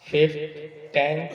5th 10th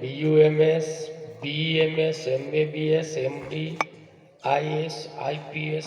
BUMS, BEMS, MABS, MD, IAS, IPS,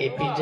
APJ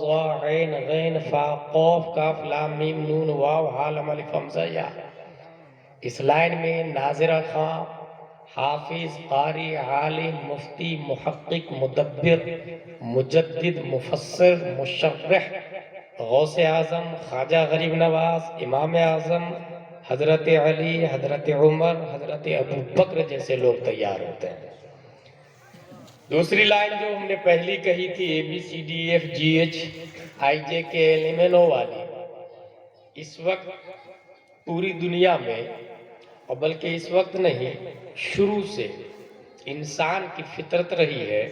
ظا عين غين فا قاف کاف لام میم نون واو ہا لام الف حمزہ یا۔ اس لائن میں ناظرہ خان، حافظ، قاری، عالم، مفتی، محقق، مدبر، مجدد، مفسر، مشرح، غوث اعظم، خواجہ غریب نواز، امام اعظم، حضرت علی، حضرت عمر، حضرت ابو بکر جیسے لوگ تیار ہوتے ہیں۔ دوسری لائن جو ہم نے پہلی کہی تھی ABCDEFGHIJKLMNO والی، اس وقت پوری دنیا میں، اور بلکہ اس وقت نہیں، شروع سے انسان کی فطرت رہی ہے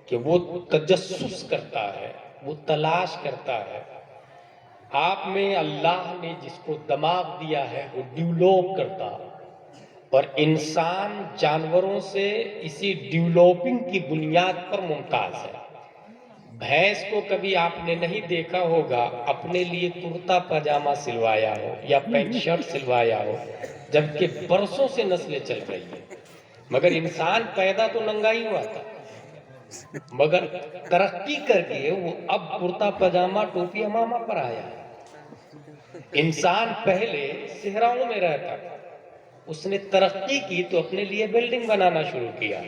کہ وہ تجسس کرتا ہے، وہ تلاش کرتا ہے۔ آپ میں اللہ نے جس کو دماغ دیا ہے وہ ڈیولوپ کرتا، اور انسان جانوروں سے اسی ڈیولوپنگ کی بنیاد پر ممتاز ہے۔ بھینس کو کبھی آپ نے نہیں دیکھا ہوگا اپنے لیے کرتا پاجامہ سلوایا ہو یا پینٹ شرٹ سلوایا ہو، جبکہ برسوں سے نسلیں چل رہی ہیں۔ مگر انسان پیدا تو ننگا ہی ہوا تھا، مگر ترقی کر کے وہ اب کرتا پاجامہ ٹوپی امامہ پر آیا ہے۔ انسان پہلے صحراؤں میں رہتا تھا، اس نے ترقی کی تو اپنے لیے بلڈنگ بنانا شروع کیا۔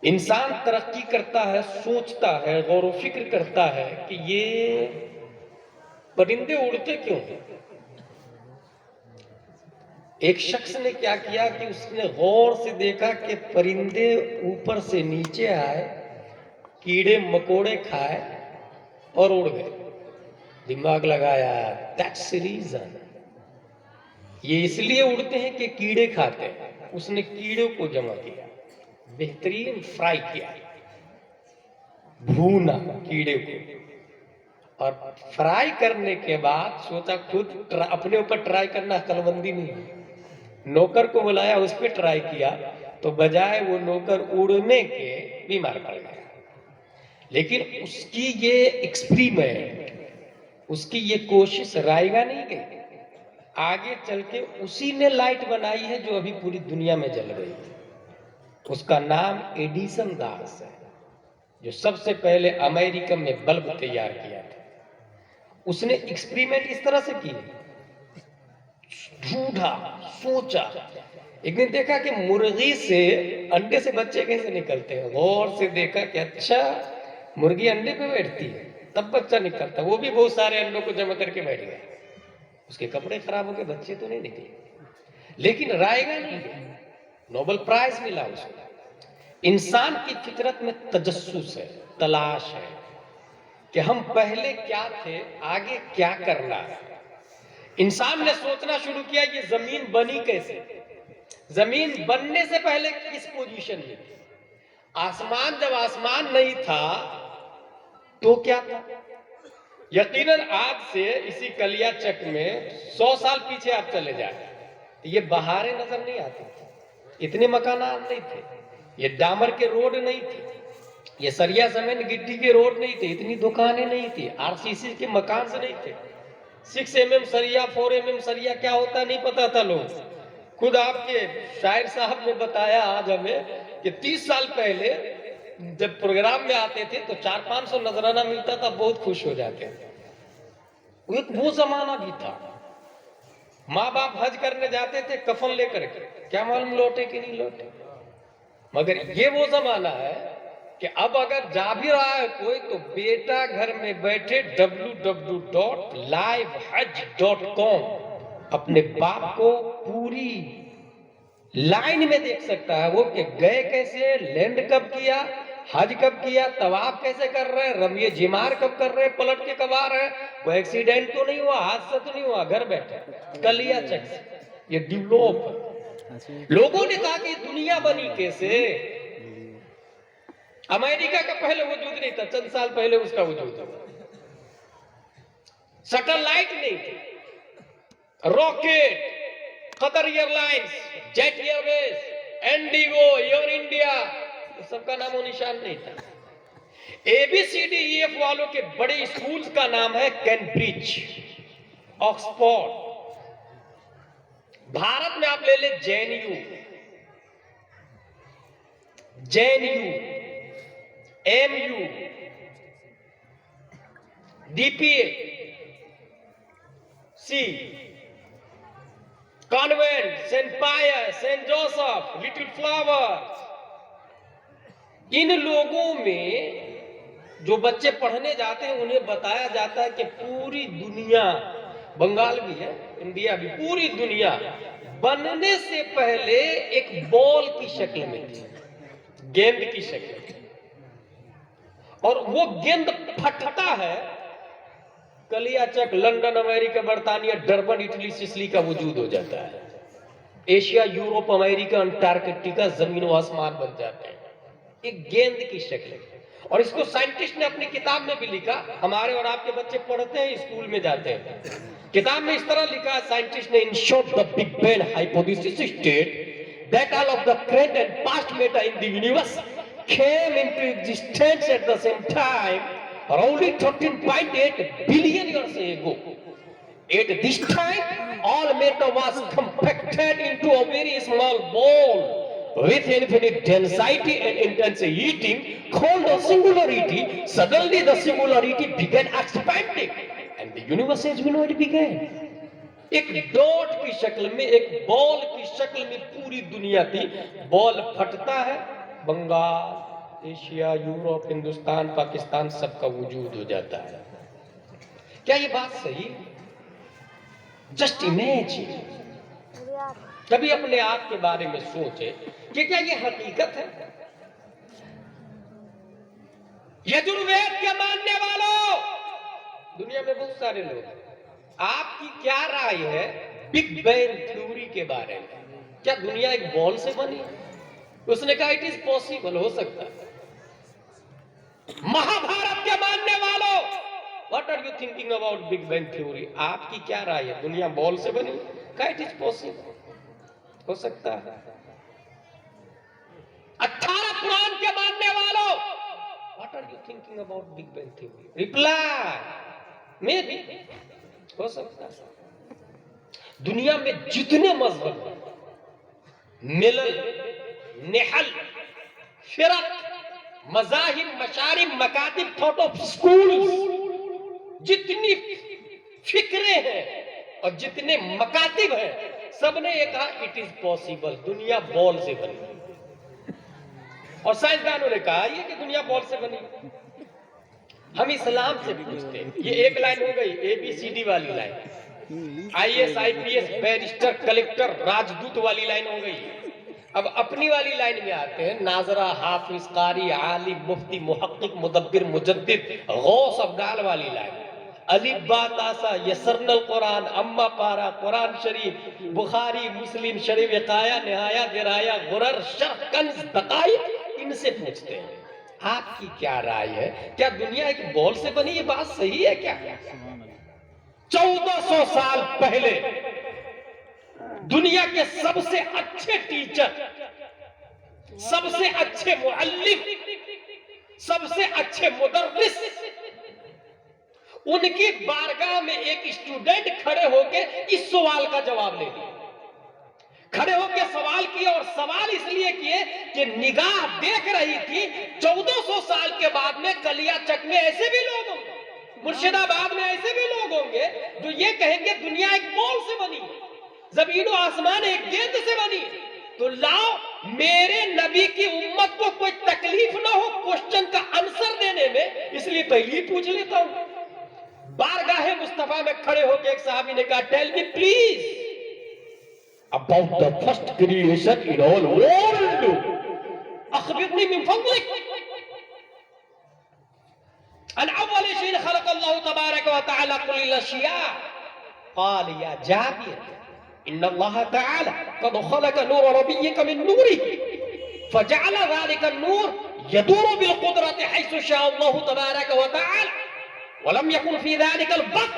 انسان ترقی کرتا ہے، سوچتا ہے، غور و فکر کرتا ہے کہ یہ پرندے اڑتے کیوں ہیں۔ ایک شخص نے کیا کیا کہ اس نے غور سے دیکھا کہ پرندے اوپر سے نیچے آئے، کیڑے مکوڑے کھائے اور اڑ گئے۔ دماغ لگایا، that's the reason، یہ اس لیے اڑتے ہیں کہ کیڑے کھاتے ہیں۔ اس نے کیڑوں کو جمع کیا، بہترین فرائی کیا، بھونا کیڑے کو، اور فرائی کرنے کے بعد سوچا خود اپنے اوپر ٹرائی کرنا عقل مندی نہیں، نوکر کو بلایا، اس پہ ٹرائی کیا تو بجائے وہ نوکر اڑنے کے بیمار پڑ گیا۔ لیکن اس کی یہ ایکسپریمنٹ، اس کی یہ کوشش رائگاں نہیں گئی، آگے چل کے اسی نے لائٹ بنائی ہے جو ابھی پوری دنیا میں جل رہی ہے۔ اس کا نام ایڈیسن داس ہے، جو سب سے پہلے امریکہ میں بلب تیار کیا تھا۔ اس نے ایکسپریمنٹ اس طرح سے کی، ڈھونڈا، سوچا، ایک دن دیکھا کہ مرغی سے انڈے سے بچے کیسے نکلتے ہیں، غور سے دیکھا کہ اچھا مرغی انڈے پہ بیٹھتی ہے تب بچہ نکلتا، وہ بھی بہت سارے انڈوں کو جمع کر کے بیٹھ گیا۔ اس کے کپڑے خراب ہو گئے، بچے تو نہیں نکلے، لیکن رائے گا نہیں گئی، نوبل پرائز ملا اس کو۔ انسان کی فطرت میں تجسس ہے، تلاش ہے کہ ہم پہلے کیا تھے، آگے کیا کرنا ہے۔ انسان نے سوچنا شروع کیا یہ زمین بنی کیسے، زمین بننے سے پہلے کس پوزیشن میں تھی، آسمان جب آسمان نہیں تھا تو کیا تھا۔ یقیناً آج سے اسی کلیا چک میں 100 سال پیچھے آپ چلے جائیں، یہ بہاریں نظر نہیں آتی تھی، اتنے مکانات نہیں تھے، یہ ڈامر کے روڈ نہیں تھے، یہ سریا سیمنٹ گٹی کے روڈ نہیں تھے، اتنی دکانیں نہیں تھی، RCC کے مکان سے نہیں تھے۔ 6 mm سریا، 4 mm سریا کیا ہوتا نہیں پتا تھا لوگ۔ خود آپ کے شاعر صاحب نے بتایا آج ہمیں کہ 30 سال پہلے جب پروگرام میں آتے تھے تو 400-500 نذرانہ ملتا تھا، بہت خوش ہو جاتے تھے۔ وہ زمانہ بھی تھا، ماں باپ حج کرنے جاتے تھے کفن لے کر کے، کیا معلوم لوٹے کہ نہیں لوٹے۔ مگر یہ وہ زمانہ ہے کہ اب اگر جا بھی رہا ہے کوئی تو بیٹا گھر میں بیٹھے www.livehajj.com اپنے باپ کو پوری لائن میں دیکھ سکتا ہے، وہ کہ گئے کیسے، لینڈ کب کیا، حج کب کیا، طواف کیسے کر رہے ہیں، رمی جمار کب کر رہے ہیں، پلٹ کے کب آ رہے ہیں، کوئی ایکسیڈنٹ تو نہیں ہوا، حادثہ تو نہیں ہوا، گھر بیٹھے کلیا چک سے۔ یہ ڈیولوپ، لوگوں نے کہا کہ دنیا بنی کیسے۔ امریکہ کا پہلے وجود نہیں تھا، چند سال پہلے اس کا وجود ہوا۔ سیٹلائٹ نہیں تھی، rocket, Qatar Airlines, Jet Airways, IndiGo, Air India, یہ سب کا نام و نشان نہیں تھا۔ A B C D E F والوں کے بڑے اسکولز کا نام ہے کیمبرج، آکسفورڈ۔ بھارت میں آپ لے لیں J N U, M U, D P A C, convent, Saint Pius, Saint Joseph, Little Flower. ان لوگوں میں جو بچے پڑھنے جاتے ہیں انہیں بتایا جاتا ہے کہ پوری دنیا، بنگال بھی ہے، انڈیا بھی، پوری دنیا بننے سے پہلے ایک بال کی شکل میں تھی، گیند کی شکل، اور وہ گیند پھٹتا ہے، کلیاچک، لندن، امریکہ، برطانیہ، ڈربن، اٹلی، سسلی کا وجود ہو جاتا ہے، ایشیا، یورپ، امریکہ، انٹارکٹیکا زمین و آسمان بن جاتے ہیں، ایک گیند کی شکل ہے۔ اور اس کو سائنٹسٹ نے اپنی کتاب میں بھی لکھا، ہمارے اور آپ کے بچے پڑھتے ہیں، اسکول میں جاتے ہیں، کتاب میں اس طرح لکھا ہے سائنٹسٹ نے: in short, the Big Bang hypothesis state that all of the current and past matter in the universe came into existence at the same time, roughly 13.8 billion years ago. At this time, all matter was compacted into a very small ball with infinite density and intense heating called a singularity. Suddenly the singularity began expanding and the universe as we know it began. ایک dot کی شکل میں، ایک بال کی شکل میں پوری دنیا تھی، بال پھٹتا ہے، بنگال، ایشیا، یورپ، ہندوستان، پاکستان سب کا وجود ہو جاتا ہے۔ کیا یہ بات صحیح؟ جسٹ امیجن، کبھی اپنے آپ کے بارے میں سوچے کہ کیا یہ حقیقت ہے؟ یجروید کے ماننے والوں، دنیا میں بہت سارے لوگ ہیں، آپ کی کیا رائے ہے بگ بینگ تھیوری کے بارے میں؟ کیا دنیا ایک بال سے بنی؟ اس نے کہا اٹ از پاسبل، ہو سکتا ہے۔ مہا بھارت کے ماننے والوں، what are you thinking about big bang theory? آپ کی کیا رائے ہے، دنیا بال سے بنی؟ کہا اٹ از پاسبل، ہو سکتا ہے۔ 18 قرآن کے ماننے والوں، what are you thinking about big bang theory? Reply میں بھی، ہو سکتا ہے۔ دنیا میں جتنے مذہب، ملل، نحل، فرق، مذاہب، مشارب، مکاتب، تھاٹ آف سکولز، جتنی فکریں ہیں اور جتنے مکاتب ہیں، سب نے یہ کہا اٹ از پاسبل، دنیا بال سے بنی۔ اور سائنسدانوں نے کہا یہ کہ دنیا بال سے بنی۔ ہم اسلام سے بھی پوچھتے ہیں، یہ ایک لائن ہو گئی اے بی سی ڈی والی line, I S, I P S, barrister, collector, راجدوت والی لائن ہو گئی۔ اب اپنی والی لائن میں آتے ہیں، ناظرہ، حافظ، قاری، عالم، مفتی، محقق، مدبر، مجدد، غوث، ابدال والی لائن، الف با تا سا، یسرن القرآن، اما پارا، قرآن شریف، بخاری، مسلم، شریف وقایا، نہایا، درایا، غرر، شرح، کنز، دقائق، ان سے پوچھتے ہیں آپ کی کیا رائے ہے، کیا دنیا ایک بال سے بنی؟ یہ بات صحیح ہے کیا؟ 1400 سال پہلے دنیا کے سب سے اچھے ٹیچر، سب سے اچھے معلم، سب سے اچھے مدرس، ان کی بارگاہ میں ایک اسٹوڈنٹ کھڑے ہو کے اس سوال کا جواب لے لیا، کھڑے ہو کے سوال کیا، اور سوال اس لیے کیے کہ نگاہ دیکھ رہی تھی 1400 سال کے بعد میں کلیا چک میں ایسے بھی لوگ ہوں گے، مرشد آباد میں ایسے بھی لوگ ہوں گے جو یہ کہیں گے دنیا ایک بال سے بنی، زمین و آسمان ایک گیند سے بنی۔ تو لاؤ میرے نبی کی امت کو کوئی تکلیف نہ ہو کوشچن کا آنسر دینے میں، اس لیے پہلے ہی پوچھ لیتا ہوں۔ بارگاہ مصطفیٰ میں کھڑے ہو کے ایک صحابی نے کہا tell me please about the first creation in all world. اخبرنی من فضلک عن اول شيء خلق الله تبارك وتعالى كل الاشياء. قال يا جابر ان الله تعالى قد خلق نور نبيك من نوره فجعل ذلك النور يدور بالقدرة حيث شاء الله تبارك وتعالى. ولم يكن في ذلك الوقت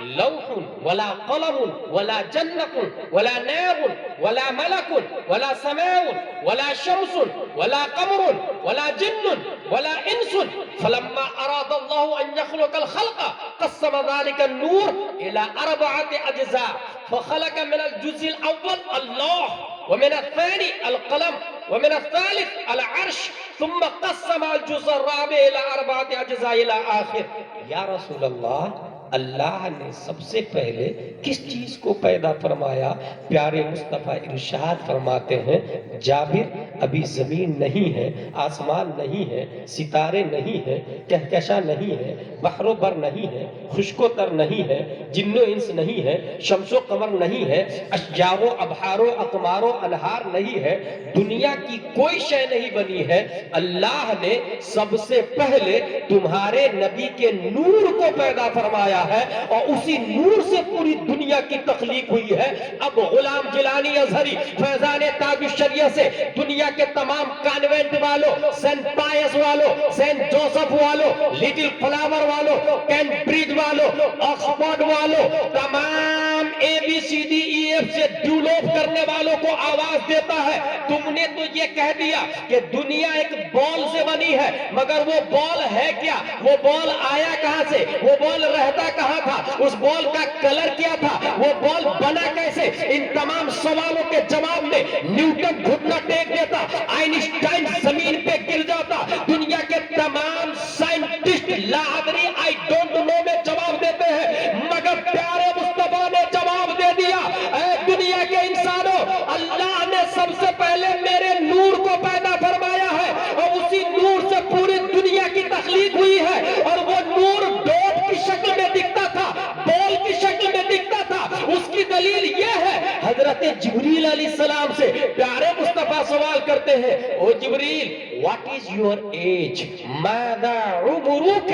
لوح ولا قلم ولا جنة ولا نار ولا ملك ولا سماء ولا شمس ولا قمر ولا جن ولا انس فلما اراد الله ان يخلق الخلق قسم ذلك النور الى 4 اجزاء فخلق من الجزء الاول الله ومن الثاني القلم ومن الثالث العرش ثم قسم الجزء الرابع الى 4 اجزاء الى آخر. یا رسول اللہ، اللہ نے سب سے پہلے کس چیز کو پیدا فرمایا؟ پیارے مصطفیٰ ارشاد فرماتے ہیں جابر ابھی زمین نہیں ہے، آسمان نہیں ہے، ستارے نہیں ہے، کہکشاں نہیں ہے، بحر و بر نہیں ہے، خشک و تر نہیں ہے، جن و انس نہیں ہے، شمس و قمر نہیں ہے، اشجار و ابحار و اقمار و انہار نہیں ہے، دنیا کی کوئی شے نہیں بنی ہے. اللہ نے سب سے پہلے تمہارے نبی کے نور کو پیدا فرمایا ہے اور اسی نور سے پوری دنیا کی تخلیق ہوئی ہے. اب غلام جیلانی ازہری فیضان تاج الشریعہ سے دنیا کے تمام کانوینٹ والوں، سینٹ پائس والوں، سینٹ جوسف والوں، لٹل فلاور والوں، کیمبرج والوں، آکسفورڈ والوں، تمام A B C D E F سے ڈیولپ کرنے والوں کو آواز دیتا ہے تم نے تو یہ کہہ دیا کہ دنیا ایک بال سے بنی ہے، مگر وہ بال ہے کیا؟ وہ بال آیا کہاں سے؟ وہ بال رہتا کہاں تھا؟ اس بال کا کلر کیا تھا؟ وہ بال بنا کیسے؟ ان تمام سوالوں کے جواب میں نیوٹن گھٹنا ٹیک دیتا، آئنسٹائن زمین پہ گر جاتا، دنیا کے تمام scientist law Adri I don't know میں جواب دیتے ہیں، مگر پیارے مصطفیٰ نے جواب دے دیا اے دنیا کے انسانوں، اللہ نے سب سے پہلے میرے نور کو پیدا فرمایا ہے اور اسی نور سے پوری دنیا کی تخلیق ہوئی ہے. اور وہ نور ڈوٹ کی شکل میں دکھتا تھا، بال کی شکل میں دکھتا تھا. اس کی دلیل یہ ہے، حضرت جبریل علیہ السلام سے پیارے مصطفیٰ سوال کرتے ہیں او جبریل واٹ از یور ایج؟ ماذا عمرک؟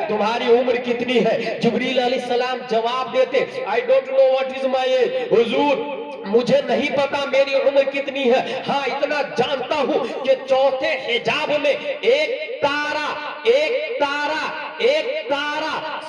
تمہاری عمر کتنی ہے؟ جبریل علیہ السلام جواب دیتے I don't know what is my age. حضور مجھے نہیں پتا میری عمر کتنی ہے، ہاں اتنا جانتا ہوں کہ چوتھے حجاب میں ایک تارا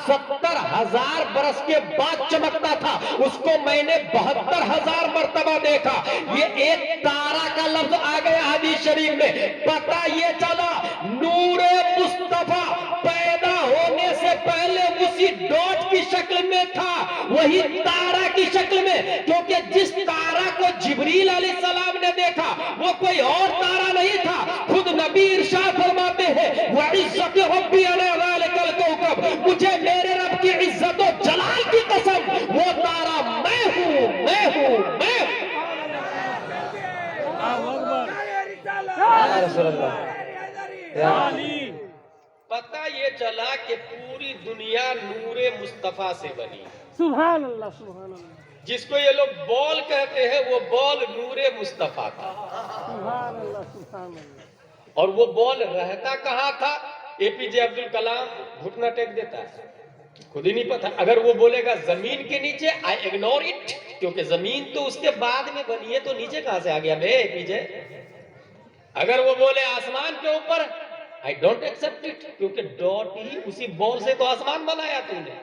70,000 برس کے بعد چمکتا تھا، اس کو میں نے 72,000 مرتبہ دیکھا. یہ ایک تارا کا لفظ آ گیا حدیث شریف میں. پتہ یہ چلا نور مصطفیٰ پیدا ہونے سے پہلے اسی ڈاٹ کی شکل میں تھا، وہی تارا کی شکل میں، کیونکہ جس تارا کو جبریل علیہ السلام نے دیکھا وہ کوئی اور تارا نہیں تھا. خود نبی ارشاد فرماتے ہیں وَعِزَّتِ رَبِّي عَلَىٰ ذَلِكَ الْكَوْكَبِ، مجھے میرے رب کی عزت و جلال کی قسم وہ تارا میں ہوں، میں ہوں، میں ہوں. رسول اللہ پتہ یہ چلا کہ پوری دنیا نور مصطفیٰ سے بنی. سبحان اللہ سبحان اللہ. جس کو یہ لوگ بال کہتے ہیں وہ بال نور مصطفیٰ تھا. سبحان اللہ سبحان اللہ. اور وہ بال رہتا کہاں تھا؟ اے پی جے عبد الکلام گھٹنا ٹیک دیتا ہے، خود ہی نہیں پتا. اگر وہ بولے گا زمین کے نیچے آئی اگنور اٹ، کیونکہ زمین تو اس کے بعد میں بنی ہے تو نیچے کہاں سے آ گیا بے اے پی جے. اگر وہ بولے آسمان کے اوپر I don't accept it، کیونکہ ڈاٹ ہی اسی بال سے تو آسمان بنایا تو نے،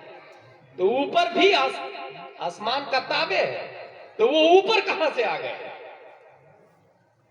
تو اوپر بھی آسمان کا تابع ہے، تو وہ اوپر کہاں سے آ گئے؟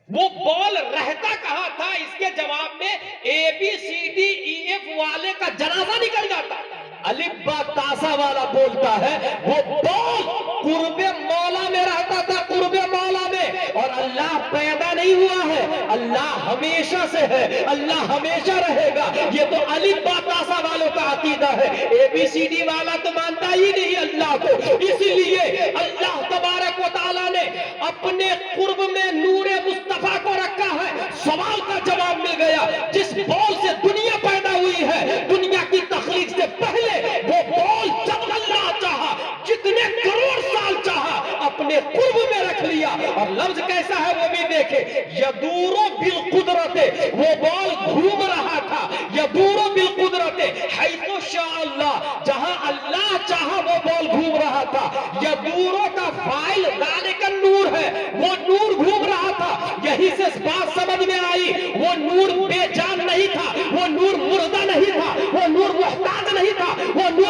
وہ بال رہتا کہاں تھا؟ اس کے جواب میں A B C D E F والے کا جنازہ نکل جاتا. الف با تاسا والا بولتا ہے وہ بال قرب مولا میں رہتا تھا، قرب مولا میں. اور اللہ پیدا نہیں ہوا ہے، اللہ ہمیشہ سے ہے، اللہ ہمیشہ رہے گا. یہ تو الف با تاسا والوں کا عقیدہ ہے، اے بی سی ڈی والا تو مانتا ہی نہیں اللہ کو. اسی لیے اللہ تبارک و تعالیٰ نے اپنے قرب میں نور مصطفیٰ کو رکھا ہے. سوال کا جواب مل گیا. جس بال سے دنیا پیدا ہوئی ہے، دنیا کی تخلیق سے پہلے وہ بال جب اللہ چاہا جتنے کروڑ سال چاہا اپنے قرب میں رکھ لیا. اور لفظ کیسا ہے وہ بھی دیکھے، یدور بالقدرت، وہ بال گھوم رہا تھا. یدور بالقدرت حیث شاء اللہ، جہاں اللہ چاہا وہ بال گھوم رہا تھا. یدور کا فاعل ذالک النور ہے، وہ نور گھوم رہا تھا. یہی سے بات سمجھ میں آئی وہ نور بے جان نہیں تھا، وہ نور مردہ نہیں تھا، وہ نور محتاج نہیں تھا، وہ نور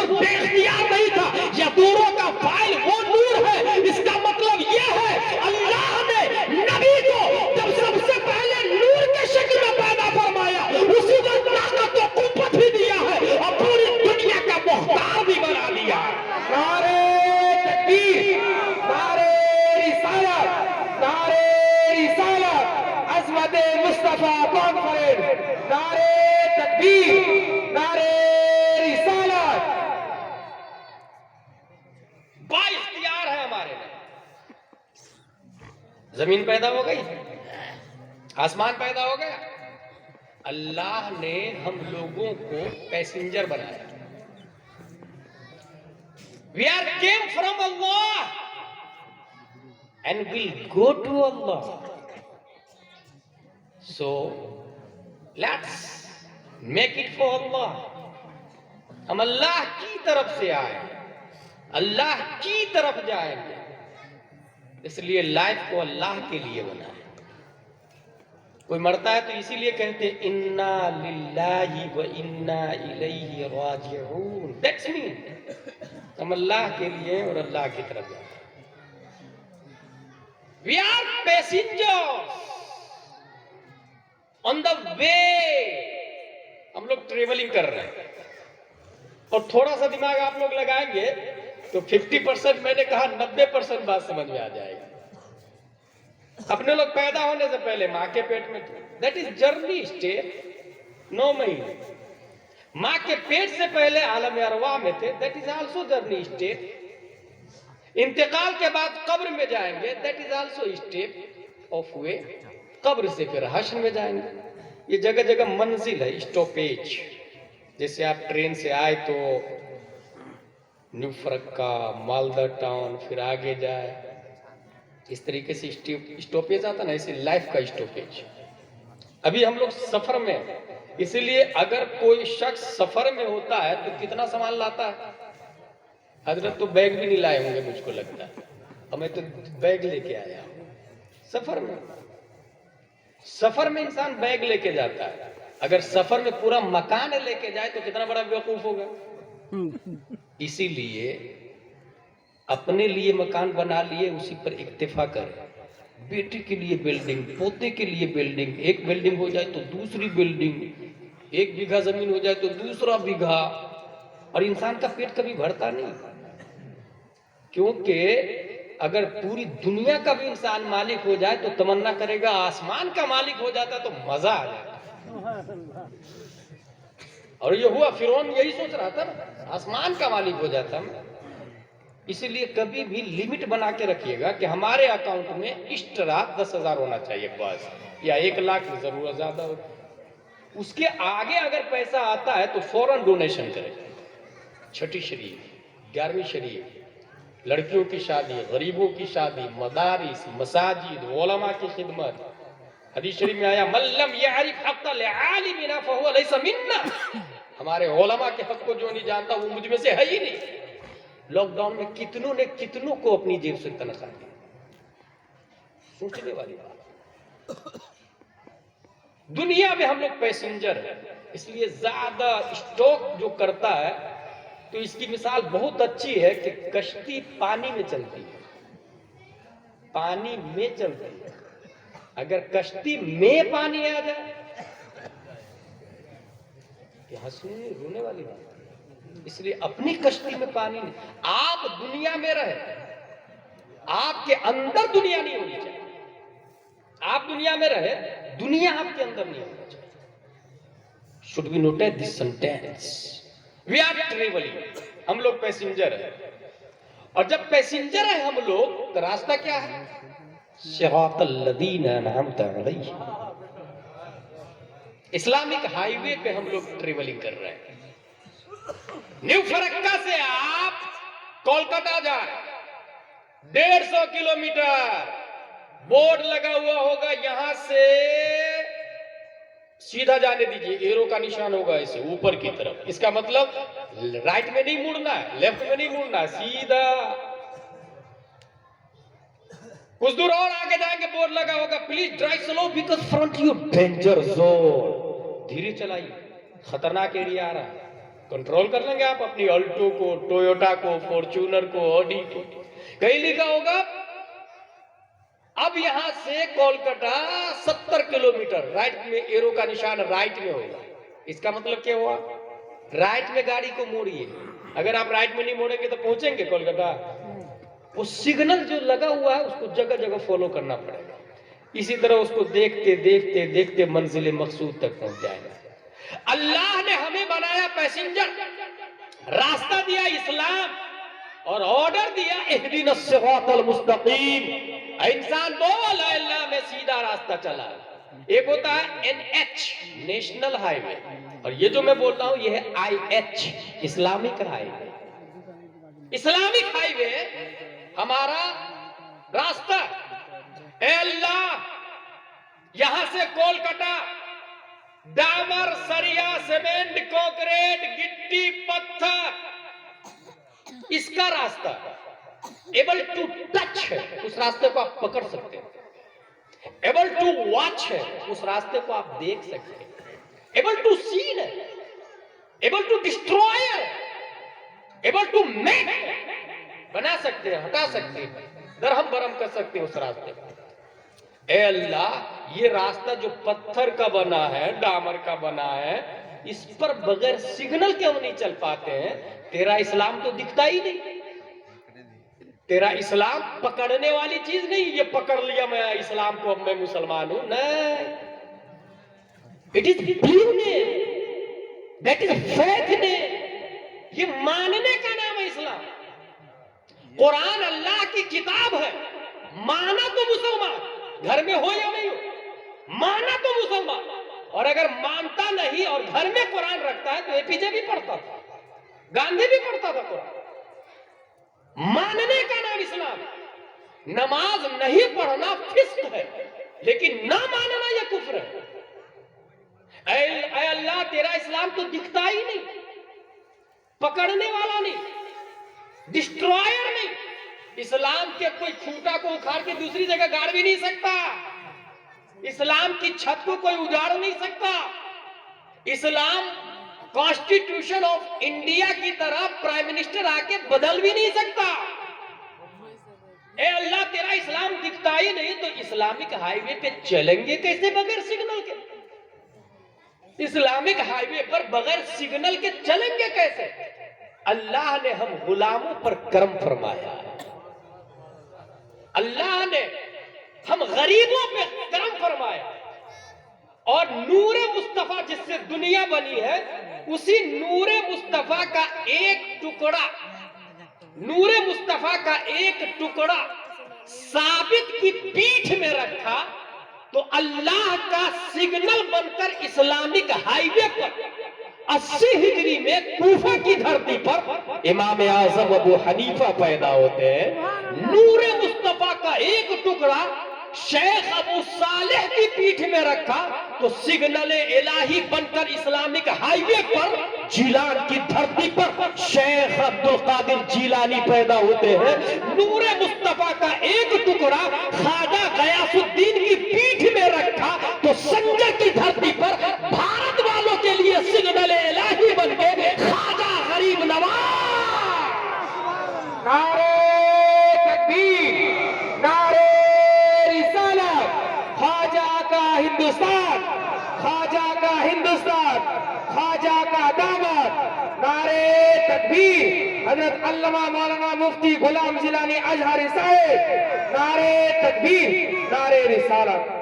مرحبا کانفرنس، نعرے تکبیر، نعرے رسالت، با اختیار ہے ہمارے لیے۔ زمین پیدا ہو گئی، آسمان پیدا ہو گیا، اللہ نے ہم لوگوں کو پیسنجر بنایا۔ We are came from Allah and will go to Allah. So let's make it for Allah. ہم اللہ کی طرف سے آئے، اللہ کی طرف جائیں گے، اس لیے لائف کو اللہ کے لیے بنائے۔ کوئی مرتا ہے تو اسی لیے کہتے ہیں انا للہ و انا الیہ راجعون، دیٹس مین، ہم اللہ کے لیے اور اللہ کی طرف جاتے ہیں۔ وی آر پیسنجرز آن دا وے، ہم لوگ ٹریولنگ کر رہے ہیں، اور تھوڑا سا دماغ آپ لوگ لگائیں گے تو 50% میں نے کہا 90% بات سمجھ میں آ جائے گی۔ اپنے لوگ پیدا ہونے سے پہلے ماں کے پیٹ میں تھے، دیٹ از جرنی اسٹیپ 9 مہینے۔ ماں کے پیٹ سے پہلے عالم ارواح میں تھے، that is also journey step. انتقال کے بعد قبر میں جائیں گے، that is also step of way. قبر سے پھر حشر میں جائیں گے۔ یہ جگہ جگہ منزل ہے، اسٹاپیج۔ جیسے آپ ٹرین سے آئے تو نیو فرکا، مالدہ ٹاؤن، پھر آگے جائے، اس طریقے سے اسٹاپیج آتا نا، ایسے لائف کا اسٹاپیج۔ ابھی ہم لوگ سفر میں، اسی لیے اگر کوئی شخص سفر میں ہوتا ہے تو کتنا سامان لاتا ہے؟ حضرت تو بیگ بھی نہیں لائے ہوں گے مجھ کو لگتا ہے، ہمیں تو بیگ لے کے آیا ہوں۔ سفر میں انسان بیگ لے کے جاتا ہے، اگر سفر میں پورا مکان لے کے جائے تو کتنا بڑا بیوقوف ہوگا۔ اسی لیے اپنے لیے مکان بنا لیے، اسی پر اکتفا کرے۔ بیٹے کے لیے بلڈنگ، پوتے کے لیے بلڈنگ، ایک بلڈنگ ہو جائے تو دوسری بلڈنگ، 1 بیگھا زمین ہو جائے تو دوسرا بیگھا، اور انسان کا پیٹ کبھی بھرتا نہیں، کیونکہ اگر پوری دنیا کا بھی انسان مالک ہو جائے تو تمنا کرے گا آسمان کا مالک ہو جاتا تو مزہ آ جاتا۔ اور یہ ہوا، فرعون یہی سوچ رہا تھا نا، آسمان کا مالک ہو جاتا میں۔ اسی لیے کبھی بھی لمٹ بنا کے رکھیے گا کہ ہمارے اکاؤنٹ میں ایکسٹرا 10,000 ہونا چاہیے بس، یا 1 لاکھ میں ضرورت زیادہ ہو۔ اس کے آگے اگر پیسہ آتا ہے تو فوراً ڈونیشن کرے۔ چھٹی شریف، 11ویں شریف، لڑکیوں کی شادی، غریبوں کی شادی، مدارس، مساجد، علماء کی خدمت۔ حدیث شریف میں آیا من لم یعرف حق لعالمنا فهو لیس منا، ہمارے علماء کے حق کو جو نہیں جانتا وہ مجھ میں سے ہے ہی نہیں۔ لاک ڈاؤن میں کتنوں نے کتنوں کو اپنی جیب سے تنخواہ دی، سوچنے والی بات۔ دنیا میں ہم لوگ پیسنجر ہیں، اس لیے زیادہ اسٹاک جو کرتا ہے تو اس کی مثال بہت اچھی ہے کہ کشتی پانی میں چلتی ہے، پانی میں چلتی ہے، اگر کشتی میں پانی آ جائے، یہ ہنسنے رونے والی بات ہے۔ اس لیے اپنی کشتی میں پانی نہیں، آپ دنیا میں رہے، آپ کے اندر دنیا نہیں ہونی چاہیے۔ آپ دنیا میں رہے، دنیا آپ کے اندر نہیں ہونی چاہیے۔ should we note this sentence? we are traveling، ہم لوگ پیسنجر ہیں، اور جب پیسنجر ہیں ہم لوگ تو راستہ کیا ہے؟ صراط الذین انعمت علیہم، اسلامک ہائی وے پہ ہم لوگ ٹریولنگ کر رہے ہیں۔ نیو فرکا سے آپ کولکاتہ جائیں، 150 کلومیٹر، بورڈ لگا ہوا ہوگا یہاں سے سیدھا جانے دیجیے، ایرو کا نشان ہوگا اسے اوپر کی طرف، اس کا مطلب رائٹ میں نہیں مڑنا ہے، لیفٹ میں نہیں مڑنا ہے، سیدھا۔ کچھ دور اور آگے جائیں گے بورڈ لگا ہوگا please drive slow because front you danger zone, دھیرے چلائیے، خطرناک ایریا آ رہا ہے۔ کنٹرول کر لیں گے آپ اپنی الٹو کو، ٹویوٹا کو، فارچونر کو، آڈی کو۔ کہیں لکھا ہوگا اب یہاں سے کولکاتہ 70 کلومیٹر، رائٹ میں ایرو کا نشان رائٹ میں ہوگا، اس کا مطلب کیا ہوا؟ رائٹ میں گاڑی کو موڑیے۔ اگر آپ رائٹ میں نہیں موڑیں گے تو پہنچیں گے کولکاتہ؟ وہ سگنل جو لگا ہوا ہے اس کو جگہ جگہ فالو کرنا پڑے گا۔ اسی طرح اس کو دیکھتے دیکھتے دیکھتے منزل مقصود تک پہنچ جائے گا. اللہ نے ہمیں بنایا پیسنجر، راستہ دیا اسلام، اور آرڈر دیا اہدنا الصراط المستقیم. اے انسان بول اے اللہ میں سیدھا راستہ چلا. ایک ہوتا ہے NH نیشنل ہائی وے، اور یہ جو میں بول رہا ہوں یہ ہے IH اسلامک ہائی وے. اسلامک ہائی وے ہمارا راستہ. اے اللہ یہاں سے کولکتہ ڈامر سریا سیمنٹ کنکریٹ گٹی پتھر اس کا راستہ ایبل ٹو ٹچ ہے، اس راستے کو آپ پکڑ سکتے ہیں. ایبل ٹو واچ ہے، اس راستے کو آپ دیکھ سکتے ہیں. ایبل ٹو سین ہے، able to destroyer, able to make بنا سکتے ہیں، ہٹا سکتے ہیں، درہم برہم کر سکتے ہیں اس راستے کو. اے اللہ یہ راستہ جو پتھر کا بنا ہے ڈامر کا بنا ہے اس پر بغیر سگنل کیوں نہیں چل پاتے ہیں؟ تیرا اسلام تو دکھتا ہی نہیں. تیرا اسلام پکڑنے والی چیز نہیں، یہ پکڑ لیا میں اسلام کو اب میں مسلمان ہوں. نہیں، it is belief name, that is faith name. یہ ماننے کا نام ہے اسلام. قرآن اللہ کی کتاب ہے، مانا تو مسلمان، گھر میں ہو یا نہیں ہو مانا تو مسلمان. اور اگر مانتا نہیں اور گھر میں قرآن رکھتا ہے تو APJ بھی پڑھتا تھا، گاندھی بھی پڑھتا تھا قرآن. ماننے کا نام اسلام. نماز نہیں پڑھنا فسق ہے، لیکن نہ ماننا یہ کفر ہے. اے اللہ تیرا اسلام تو دکھتا ہی نہیں، پکڑنے والا نہیں، ڈسٹرائر نہیں. اسلام کے کوئی کھوٹا کو اکھاڑ کے دوسری جگہ گاڑ بھی نہیں سکتا. اسلام کی چھت کو کوئی اجاڑ نہیں سکتا. اسلام کانسٹیٹیوشن آف انڈیا کی طرح پرائم منسٹر آ کے بدل بھی نہیں سکتا. اے اللہ تیرا اسلام دکھتا ہی نہیں تو اسلامک ہائی وے پہ چلیں گے کیسے بغیر سگنل کے؟ اسلامک ہائی وے پر بغیر سگنل کے چلیں گے کیسے؟ اللہ نے ہم غلاموں پر کرم فرمایا. اللہ نے ہم غریبوں پہ کرم فرمایا. اور نور مصطفیٰ جس سے دنیا بنی ہے اسی نور مصطفیٰ کا ایک ٹکڑا، نور مصطفیٰ کا ایک ٹکڑا ثابت کی پیٹھ میں رکھا تو اللہ کا سگنل بن کر اسلامک ہائی وے پر 80 ہجری میں کوفہ کی دھرتی پر امام اعظم ابو حنیفہ پیدا ہوتے ہیں. نور مصطفیٰ کا ایک ٹکڑا شیخ ابو صالح کی پیٹھ میں رکھا تو سگنل الہی بن کر اسلامک ہائی وے پر جیلان کی دھرتی پر شیخ عبدالقادر جیلانی پیدا ہوتے ہیں. نور مصطفیٰ کا ایک ٹکڑا خواجہ غیاث الدین کی پیٹھ میں رکھا تو سنجر کی دھرتی پر بھارت والوں کے لیے سگنل الہی بن کے خواجہ غریب نواز. نعرہ تکبیر، نعرہ رسالت، خواجہ کا ہندوستان، خواجہ کا ہندوستان، خواجہ کا داماد. نعرہ تکبیر حضرت علامہ مولانا مفتی غلام جیلانی ازہری صاحب. نعرہ تکبیر، نعرہ رسالت.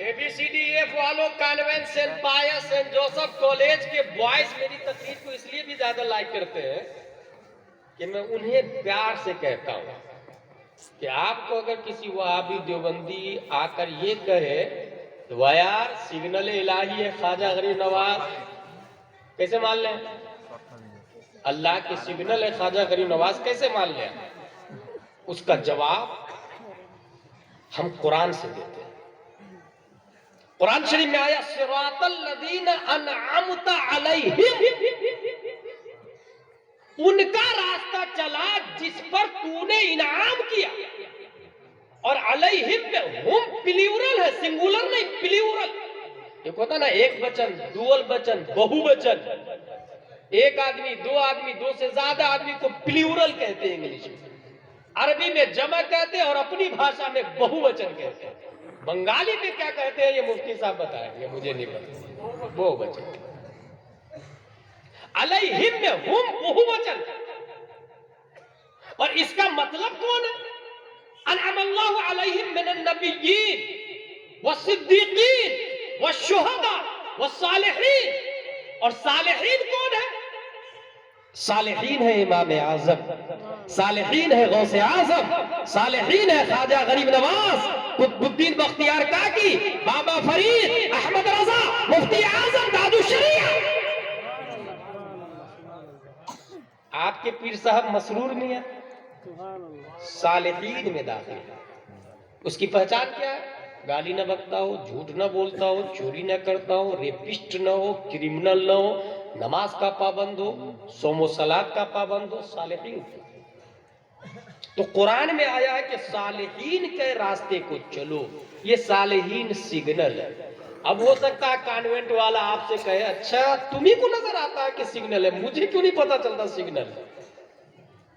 ABCDEF والوں کانوینٹ سینٹ پائس سینٹ جوسف کالج کے بوائز میری تقریر کو اس لیے بھی زیادہ لائک کرتے ہیں کہ میں انہیں پیار سے کہتا ہوں کہ آپ کو اگر کسی وہابی دیوبندی آ کر یہ کہے تو یار سگنل الہی ہے خواجہ غریب نواز، کیسے مان لیں؟ اللہ کے سگنل ہے خواجہ غریب نواز کیسے مان لیں؟ اس کا جواب ہم قرآن سے دیتے ہیں. قرآن شریف میں آیا صراط الذین انعمت علیہم، ان کا راستہ چلا جس پر تو نے انعام کیا. اور علیہم میں ہم پلیورل ہے، سنگولر نہیں پلیورل. ایک ہوتا نا ایک بچن، ڈوئل بچن، بہو بچن، ایک آدمی، دو آدمی، دو سے زیادہ آدمی کو پلیورل کہتے ہیں انگلش میں. عربی میں جمع کہتے ہیں اور اپنی بھاشا میں بہو وچن کہتے ہیں. بنگالی میں کیا کہتے ہیں یہ مفتی صاحب بتائیں گے، مجھے نہیں پتا. بہو وچن. علیہم میں ہم بہو وچن. اور اس کا مطلب کون ہے؟ انعم اللہ علیہم من النبیین، والصدیقین والشہداء والصالحین. اور صالحین کون ہے؟ صالحین ہے امام اعظم، صالحین ہے غوث اعظم، صالحین ہے خواجہ غریب نواز، قطب الدین بختیار کاکی، بابا فرید، احمد رضا، مفتی اعظم، داد الشریعہ. آپ کے پیر صاحب مسرور میاں سبحان اللہ. صالحین میں داخل ہے. اس کی پہچان کیا ہے؟ گالی نہ بکتا ہو، جھوٹ نہ بولتا ہو، چوری نہ کرتا ہو، ریپسٹ نہ ہو، کرمنل نہ ہو، نماز کا پابند ہو، صوم و صلات کا پابند ہو. صالحین. تو قرآن میں آیا ہے کہ صالحین کے راستے کو چلو. یہ صالحین سگنل ہے. اب ہو سکتا ہے کانوینٹ والا آپ سے کہے اچھا تمہیں کو نظر آتا ہے کہ سگنل ہے، مجھے کیوں نہیں پتا چلتا سگنل ہے؟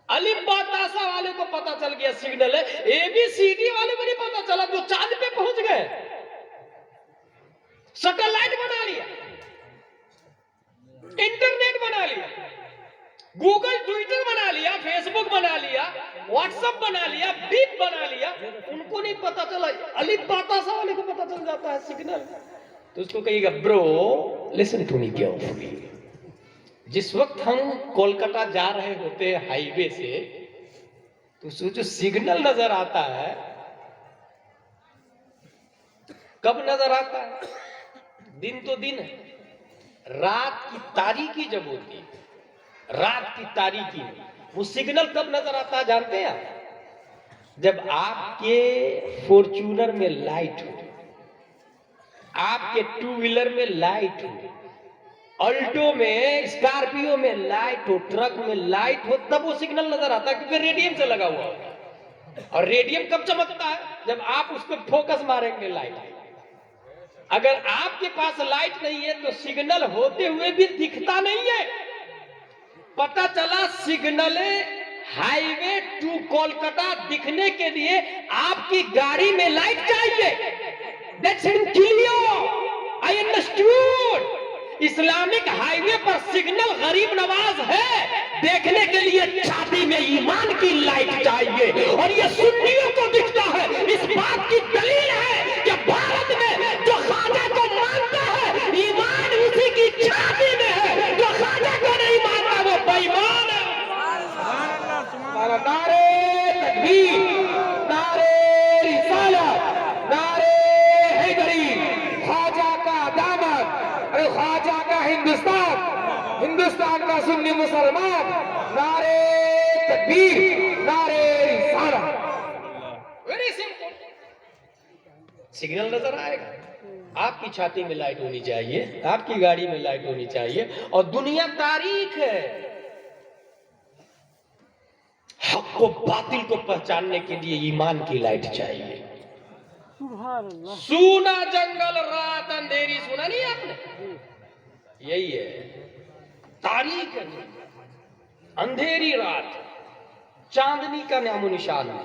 الف با تاسا والے کو پتا چل گیا سگنل ہے، اے بی سی ڈی والے کو نہیں پتا چلا جو چاند پہ پہنچ گئے. سیٹلائٹ بنا لیا، انٹرنیٹ بنا لیا، گوگل ٹویٹر بنا لیا، فیس بک بنا لیا، واٹس ایپ بنا لیا، بیپ بنا لیا. ان کو نہیں پتا چلا، الف با تاسا والے کو پتا چل جاتا ہے سگنل. تو اس کو کہیے گا برو لسن ٹو می کیئرفلی. جس وقت ہم کولکاتہ جا رہے ہوتے ہیں ہائی وے سے تو سوچو سگنل نظر آتا ہے کب نظر آتا ہے؟ دن تو دن ہے، رات کی تاریکی جب ہوتی ہے، رات کی تاریکی میں وہ سگنل کب نظر آتا ہے جانتے ہیں آپ؟ جب آپ کے فورچونر میں لائٹ ہو، آپ کے ٹو ویلر میں لائٹ ہو، الٹو میں، اسکارپیو میں لائٹ ہو، ٹرک میں لائٹ ہو، تب وہ سگنل نظر آتا ہے کیونکہ ریڈیم سے لگا ہوا ہوتا ہے. اور ریڈیم کب چمکتا ہے؟ جب آپ اس کو فوکس ماریں گے لائٹ. اگر آپ کے پاس لائٹ نہیں ہے تو سگنل ہوتے ہوئے بھی دکھتا نہیں ہے. پتا چلا signal highway to Kolkata دکھنے کے لیے آپ کی گاڑی میں لائٹ چاہیے. That's clear. I understood. Islamic high way per signal غریب نواز ہے، دیکھنے کے لیے چھاتی میں ایمان کی لائٹ چاہیے. اور یہ سنیوں کو دکھتا ہے. اس بات کی دلیل ہے کہ بھارت میں جو خواجہ کو مانتا ہے ایمان اسی کی چھاتی میں ہے، جو خواجہ کو نہیں مانتا وہ بے ایمان ہے. نعرے تکبیر، نعرے رسالت، نعرے حیدری. خواجہ کا دامن، ارے خواجہ کا ہندوستان، ہندوستان کا سنی مسلمان. نعرے تکبیر، نعرے رسالت. Very simple. سگنل نظر آئے گا. آپ کی چھاتی میں لائٹ ہونی چاہیے، آپ کی گاڑی میں لائٹ ہونی چاہیے. اور دنیا تاریخ ہے، حق کو باطل کو پہچاننے کے لیے ایمان کی لائٹ چاہیے. سبحان اللہ. سونا جنگل رات اندھیری، سنا نہیں آپ نے؟ یہی ہے تاریخ ہے. اندھیری رات، چاندنی کا نام و نشان ہے.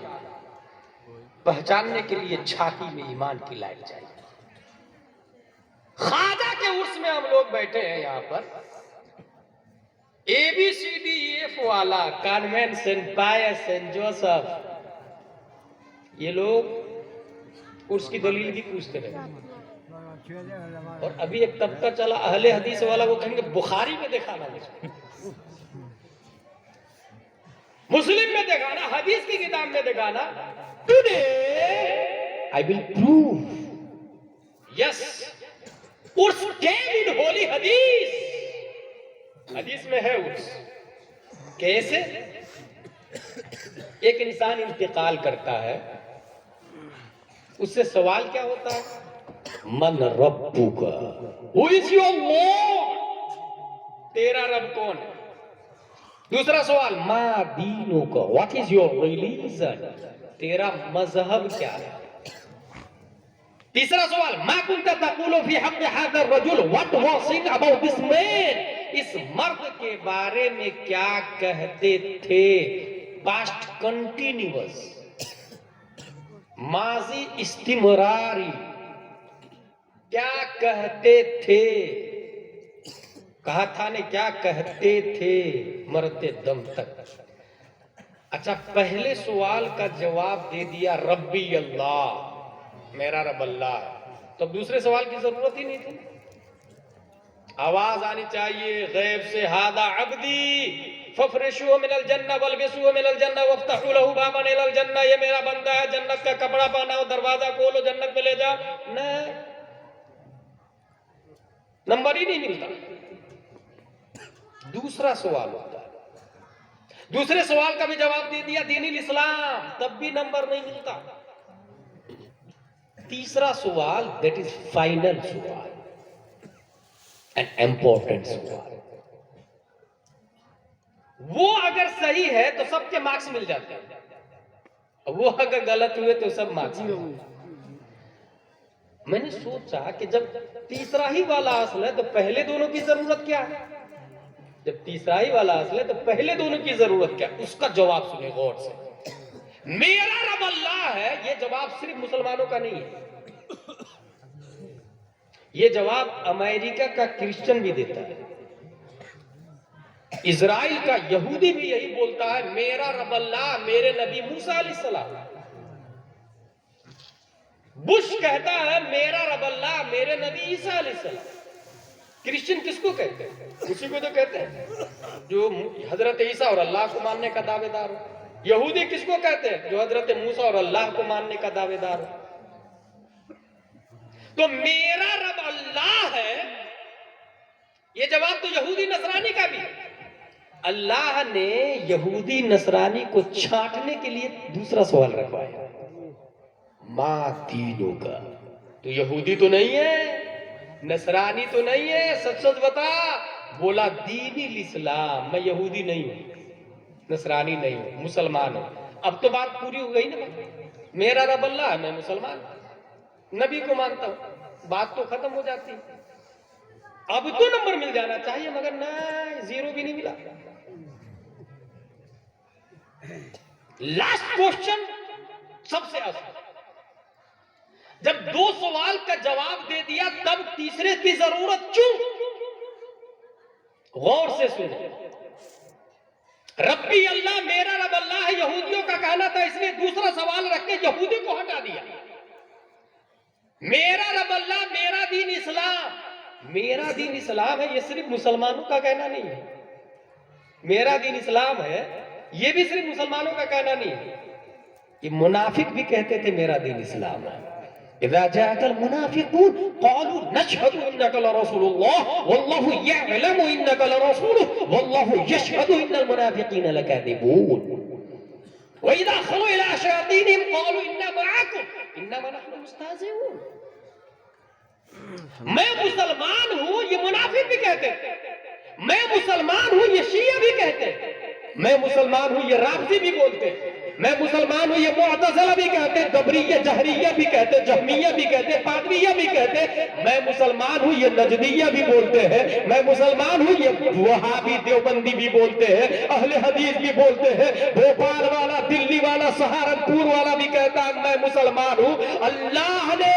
پہچاننے کے لیے چھاتی میں ایمان کی لائٹ چاہیے. خواجہ کے عرس میں ہم لوگ بیٹھے ہیں یہاں پر. اے بی سی ڈی ایف والا، کانوینٹ، سینٹ پائس، سینٹ جوسف، یہ لوگ عرس کی دلیل بھی پوچھتے رہے. اور ابھی ایک طبقہ چلا اہل حدیث والا، وہ کہیں گے بخاری میں دکھانا، مسلم میں دکھانا، حدیث کی کتاب میں دکھانا. Today I will prove. Yes. عرس came in holy حدیث. حدیث میں ہے عرس. کیسے؟ ایک انسان انتقال کرتا ہے، اس سے سوال کیا ہوتا ہے؟ من ربک؟ Who is your Lord? تیرا رب کون ہے؟ دوسرا سوال ما دینک؟ What is your religion? تیرا مذہب کیا ہے؟ تیسرا سوال ما کنت تقول فی حق هذا الرجل؟ What was it about this man? اس مرد کے بارے میں کیا کہتے تھے؟ پاسٹ کنٹینیوس، ماضی استمراری، کیا کہتے تھے؟ کہا تھا نے کیا کہتے تھے مرتے دم تک. اچھا پہلے سوال کا جواب دے دیا ربی اللہ، میرا رب اللہ ہے. تو اب دوسرے سوال کی ضرورت ہی نہیں تھی. آواز آنی چاہیے غیب سے ہادہ عبدی ففرشوہ من الجنہ والبسوہ من الجنہ وافتحوا له بابا الى الجنہ، یہ میرا بندہ ہے، جنت کا کپڑا پہنا ہو، دروازہ کھولو، جنت میں لے جا. نہیں، نمبر ہی نہیں ملتا. دوسرا سوال ہوتا ہے، دوسرے سوال کا بھی جواب دے دیا دین الاسلام، تب بھی نمبر نہیں ملتا. تیسرا سوال دیٹ از فائنل سوال اینڈ امپورٹنٹ سوال، وہ اگر صحیح ہے تو سب کے مارکس مل جاتے ہیں، وہ اگر غلط ہوئے تو سب مارکس مل جاتے ہیں. میں نے سوچا کہ جب تیسرا ہی والا اصل ہے تو پہلے دونوں کی ضرورت کیا ہے؟ جب تیسرا ہی والا اصل ہے تو پہلے دونوں کی ضرورت کیا؟ اس کا جواب سنیں غور سے. میرا رب اللہ ہے، یہ جواب صرف مسلمانوں کا نہیں ہے، یہ جواب امریکہ کا کرسچن بھی دیتا ہے، اسرائیل کا یہودی بھی یہی بولتا ہے، میرا رب اللہ میرے نبی موسیٰ علیہ السلام. بش کہتا ہے میرا رب اللہ میرے نبی عیسیٰ علیہ السلام. کرسچن کس کو کہتے ہیں؟ اسی کو تو کہتے ہیں جو حضرت عیسیٰ اور اللہ کو ماننے کا دعوے دار ہو. یہودی کس کو کہتے ہیں؟ جو حضرت موسیٰ اور اللہ کو ماننے کا دعوے دار ہو. تو میرا رب اللہ ہے، یہ جواب تو یہودی نصرانی کا بھی ہے. اللہ نے یہودی نصرانی کو چھانٹنے کے لیے دوسرا سوال رکھوایا، ماں دینوں کا. تو یہودی تو نہیں ہے، نصرانی تو نہیں ہے، سچ سچ بتا. بولا دین الاسلام، میں یہودی نہیں ہوں، نصرانی نہیں ہوں، مسلمان ہوں. اب تو بات پوری ہو گئی نا، میرا رب اللہ ہے، میں مسلمان ہوں، نبی کو مانتا ہوں، بات تو ختم ہو جاتی. اب تو نمبر مل جانا چاہیے، مگر نہیں، زیرو بھی نہیں ملا. لاسٹ کوشچن سب سے آسان. جب دو سوال کا جواب دے دیا تب تیسرے کی ضرورت کیوں؟ غور سے سنیں. ربی اللہ میرا رب اللہ ہے یہودیوں کا کہنا تھا، اس لیے دوسرا سوال رکھ کے یہودی کو ہٹا دیا. میرا رب اللہ میرا دین اسلام، میرا دین اسلام ہے، یہ صرف مسلمانوں کا کہنا نہیں ہے. میرا دین اسلام ہے، یہ بھی صرف مسلمانوں کا کہنا نہیں ہے، یہ منافق بھی کہتے تھے میرا دین اسلام ہے. اذا جاءك المنافقون قالوا نشهد انك لرسول الله والله يعلم انك لرسوله والله يشهد ان المنافقين لكاذبون واذا خلوا الى شياطينهم قالوا انا معكم انما نحن مستهزئون. میں مسلمان ہوں، یہ منافق بھی کہتے ہیں. میں مسلمان ہوں، یہ شیعہ بھی کہتے ہیں. میں مسلمان ہوں، یہ رافضی بھی بولتے ہیں. میں مسلمان ہوں، یہ معتزلہ بھی کہتے ہیں، دبریہ جہریہ بھی کہتے ہیں، جہمیہ بھی کہتے ہیں، پادریہ بھی کہتے ہیں. میں مسلمان ہوں، یہ نجدیہ بھی بولتے ہیں. میں مسلمان ہوں، یہ وہابی دیوبندی بھی بولتے ہیں، اہل حدیث بھی بولتے ہیں. بھوپال والا، دلی والا، سہارنپور والا بھی کہتا ہے میں مسلمان ہوں. اللہ نے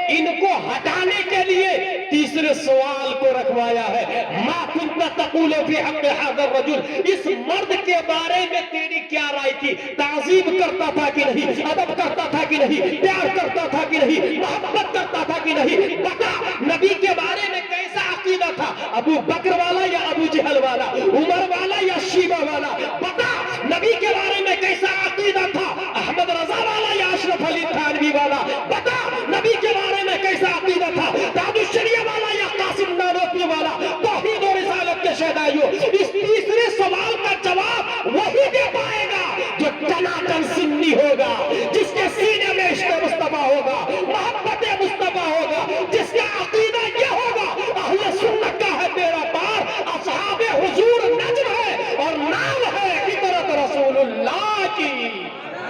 ان کو ہٹانے کے لیے تیسرے سوال کو رکھوایا ہے، ما كنت تقول في حق هذا الرجل، اس مرد کے بارے میں تیری کیا رائے تھی؟ تعظیم کرتا تھا کہ نہیں؟ ادب کرتا تھا کہ نہیں؟ پیار کرتا تھا کہ نہیں؟ محبت کرتا تھا کہ نہیں؟ بتا نبی کے بارے میں کیسا عقیدہ تھا؟ ابو بکر والا یا ابو جہل والا؟ عمر والا یا شیبہ والا؟ بتا نبی کے بارے میں کیسا عقیدہ تھا؟ احمد رضا والا یا اشرف علی تھانوی والا؟ بتا نبی کے بارے میں کیسا عقیدہ تھا؟ داد الشریعہ والا یا قاسم نانوتوی والا؟ توحید و رسالت کے شہدائیوں، اس تیسرے سوال کا جواب وہی دے پائے گا جو ٹناٹن سنی ہوگا، جس کے سینے میں عشق مصطفیٰ ہوگا، محبت مصطفیٰ ہوگا، جس کا عقیدہ یہ ہوگا اہل سنت کا ہے میرا پار، اصحاب حضور نجم ہے اور نام ہے عطرت رسول اللہ کی.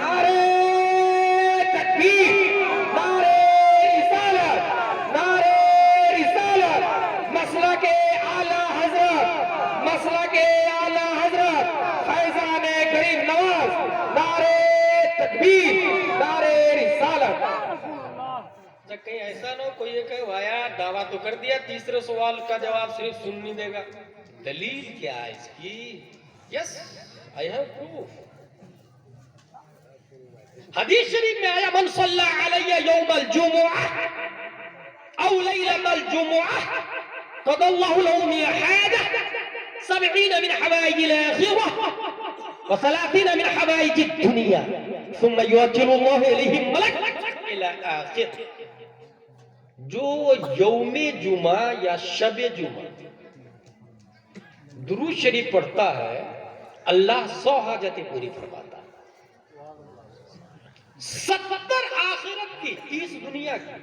نعرہ تکبیر، نعرہ رسالت، نعرہ رسالت. مسلک اعلیٰ حضرت، مسلک اعلیٰ حضرت فیضان کریم نواز، نعرہ تکبیر، نعرہ رسالت. جب کہیں ایسا نہ ہو کوئی یہ کہے آیا دعویٰ تو کر دیا، تیسرے سوال کا جواب صرف سن نہیں دے گا. دلیل کیا ہے اس کی؟ یس آئی ہیو پروف. حدیث شریف میں آیا من صلی علیہ یوم الجمعہ او لیلۃ الجمعہ قضى الله لهم حاجة 70 من حوائج الآخرة و30 من حوائج الدنيا ثم يوكل الله إليهم ملك إلى آخر. جو یوم جمعہ یا شب جمعہ درود شریف پڑھتا ہے اللہ 100 حاجتیں پوری فرماتا ہے. 70 آخرت کی، 30 دنیا کی.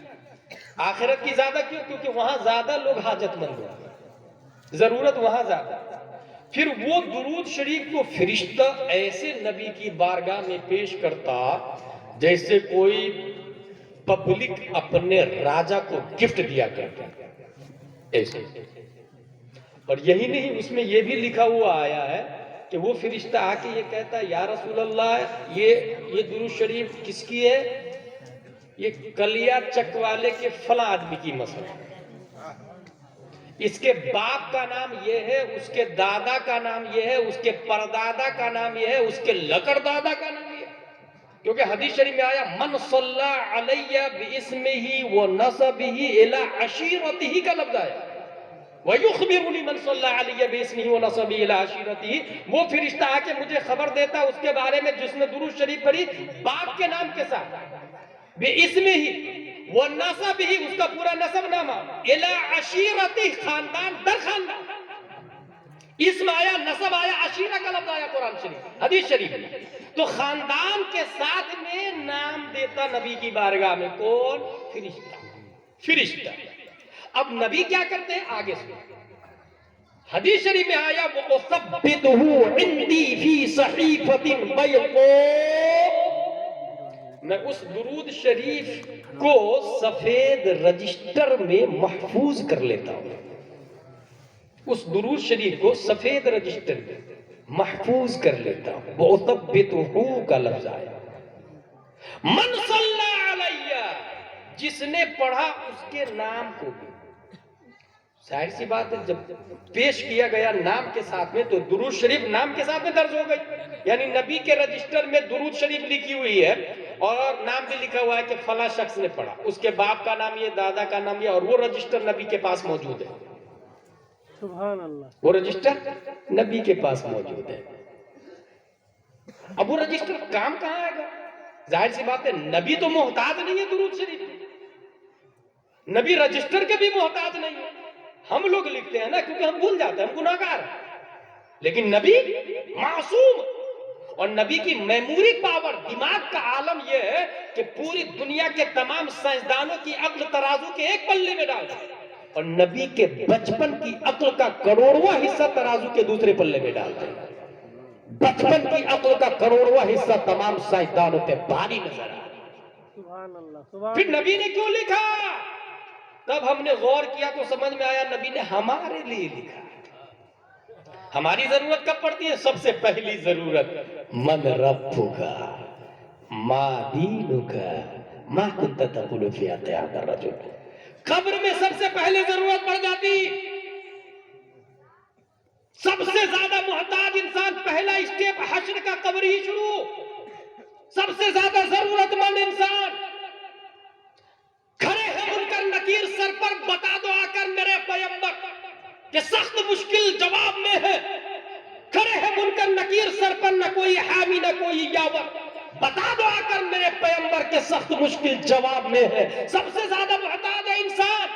آخرت کی زیادہ کیوں؟ کیونکہ وہاں زیادہ لوگ حاجت مند ہیں، ضرورت وہاں زیادہ. پھر وہ درود شریف کو فرشتہ ایسے نبی کی بارگاہ میں پیش کرتا جیسے کوئی پبلک اپنے راجہ کو گفٹ دیا کرتا ایسے. اور یہی نہیں، اس میں یہ بھی لکھا ہوا آیا ہے کہ وہ فرشتہ آ کے یہ کہتا ہے یا رسول اللہ یہ درود شریف کس کی ہے؟ یہ کلیا چک والے کے فلاں آدمی کی مثلا، اس کے باپ کا نام یہ ہے، اس کے دادا کا نام یہ ہے، اس کے پردادا کا نام یہ ہے، اس کے لکڑ دادا کا نام یہ ہے. کیونکہ حدیث شریف میں آیا من صلی علیہ باسمہ ونسبہ الی عشیرتہ کا لفظ آیا. وَيُخْبِرُنِي مَنْ صَلَّى عَلَيَّ بِاسْمِهِ وَنَسَبِهِ إِلَىٰ عَشِيرَتِهِ. وہ فرشتہ آ کے مجھے خبر دیتا اس کے بارے میں جس نے درود شریف پڑھی باپ کے نام کے ساتھ، بِاسْمِهِ وَنَسَبِهِ اس کا پورا نسب نامہ، إِلَىٰ عَشِيرَتِهِ خاندان در خاندان. اسم آیا، نسب آیا، عشیرہ کا لفظ آیا قرآن شریف حدیث شریف میں. تو خاندان کے ساتھ میں نام دیتا نبی کی بارگاہ میں کون؟ فرشتہ. اب نبی کیا کرتے ہیں آگے سے حدیث شریف میں آیا وَأُثَبِّتُهُ عِنْدِي فِي صَحِيفَةٍ بَيْضَاءَ. میں اس درود شریف کو سفید رجسٹر میں محفوظ کر لیتا ہوں. اس درود شریف کو سفید رجسٹر میں محفوظ کر لیتا ہوں. وَأُثَبِّتُهُ کا لفظ آیا. من صلی علیہ، جس نے پڑھا اس کے نام کو بھی. ظاہر سی بات ہے جب پیش کیا گیا نام کے ساتھ میں تو درود شریف نام کے ساتھ میں درج ہو گئی. یعنی نبی کے رجسٹر میں درود شریف لکھی ہوئی ہے اور نام بھی لکھا ہوا ہے کہ فلاں شخص نے پڑھا، اس کے باپ کا نام یہ، دادا کا نام یہ، اور وہ رجسٹر نبی کے پاس موجود ہے. سبحان اللہ. وہ رجسٹر نبی کے پاس موجود ہے. اب وہ رجسٹر کام کہاں آئے گا؟ ظاہر سی بات ہے نبی تو محتاج نہیں ہے درود شریف، نبی رجسٹر کے بھی محتاج نہیں ہے. ہم لوگ لکھتے ہیں نا کیونکہ ہم بھول جاتے ہیں، ہم گناہگار ہیں. لیکن نبی معصوم، اور نبی کی میموری پاور، دماغ کا عالم یہ ہے کہ پوری دنیا کے تمام سائنسدانوں کی عقل ترازو کے ایک پلے میں ڈال دے، اور نبی کے بچپن کی عقل کا کروڑواں حصہ ترازو کے دوسرے پلے میں ڈال دے. بچپن کی عقل کا کروڑواں حصہ تمام سائنسدانوں پہ بھاری نظر آ. سبحان اللہ. پھر نبی نے کیوں لکھا؟ تب ہم نے غور کیا تو سمجھ میں آیا نبی نے ہمارے لیے لکھا. ہماری ضرورت کب پڑتی ہے؟ سب سے پہلی ضرورت من ربک ما دینک ما کنت تقول فی هذا الرجل. قبر میں سب سے پہلے ضرورت پڑ جاتی. سب سے زیادہ محتاج انسان، پہلا اسٹیپ حشر کا قبر ہی شروع. سب سے زیادہ ضرورت مند انسان کھڑے ہیں منکر نکیر سر پر، بتا دو آ کر میرے پیغمبر کہ سخت مشکل جواب میں ہے. کھڑے ہیں منکر نکیر سر پر، نہ کوئی حامی نہ کوئی یاور، بتا دو آ کر میرے پیغمبر کے سخت مشکل جواب میں ہے. سب سے زیادہ محتاج ہے انسان.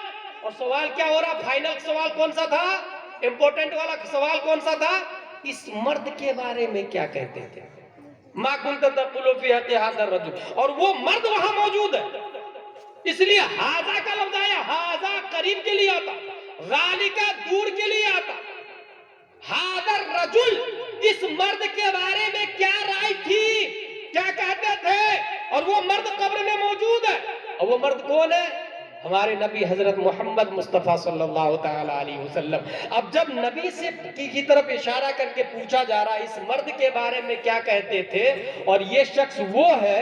اور سوال کیا ہو رہا؟ فائنل سوال کون سا تھا؟ امپورٹنٹ والا سوال کون سا تھا؟ اس مرد کے بارے میں کیا کہتے تھے؟ ما کنت تقول فی هذا الرجل. اور وہ مرد وہاں موجود ہے، اس لیے ہاذا کا لفظ آیا. ہاذا قریب کے لیے آتا، ذالک دور کے لیے آتا. ہاذا الرجل، اس مرد کے بارے میں کیا رائے تھی، کیا کہتے تھے؟ اور وہ مرد قبر میں موجود ہے. اور وہ مرد کون ہے؟ ہمارے نبی حضرت محمد مصطفیٰ صلی اللہ تعالی علیہ وسلم. اب جب نبی سے کی طرف اشارہ کر کے پوچھا جا رہا ہے اس مرد کے بارے میں کیا کہتے تھے، اور یہ شخص وہ ہے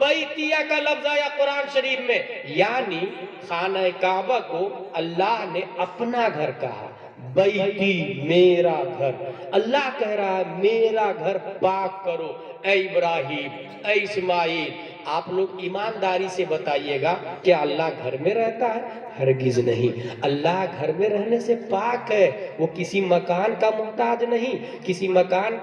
بیتیہ کا لفظ آیا قرآن شریف میں، یعنی خانہ کعبہ کو اللہ نے اپنا گھر کہا. بیتی میرا گھر، اللہ کہہ رہا ہے میرا گھر پاک کرو. اے ابراہیم، اے اسماعیل، آپ لوگ ایمانداری سے بتائیے گا کہ اللہ گھر میں رہتا ہے؟ ہرگز نہیں. اللہ گھر میں رہنے سے پاک ہے، وہ کسی مکان کا محتاج نہیں، کسی مکان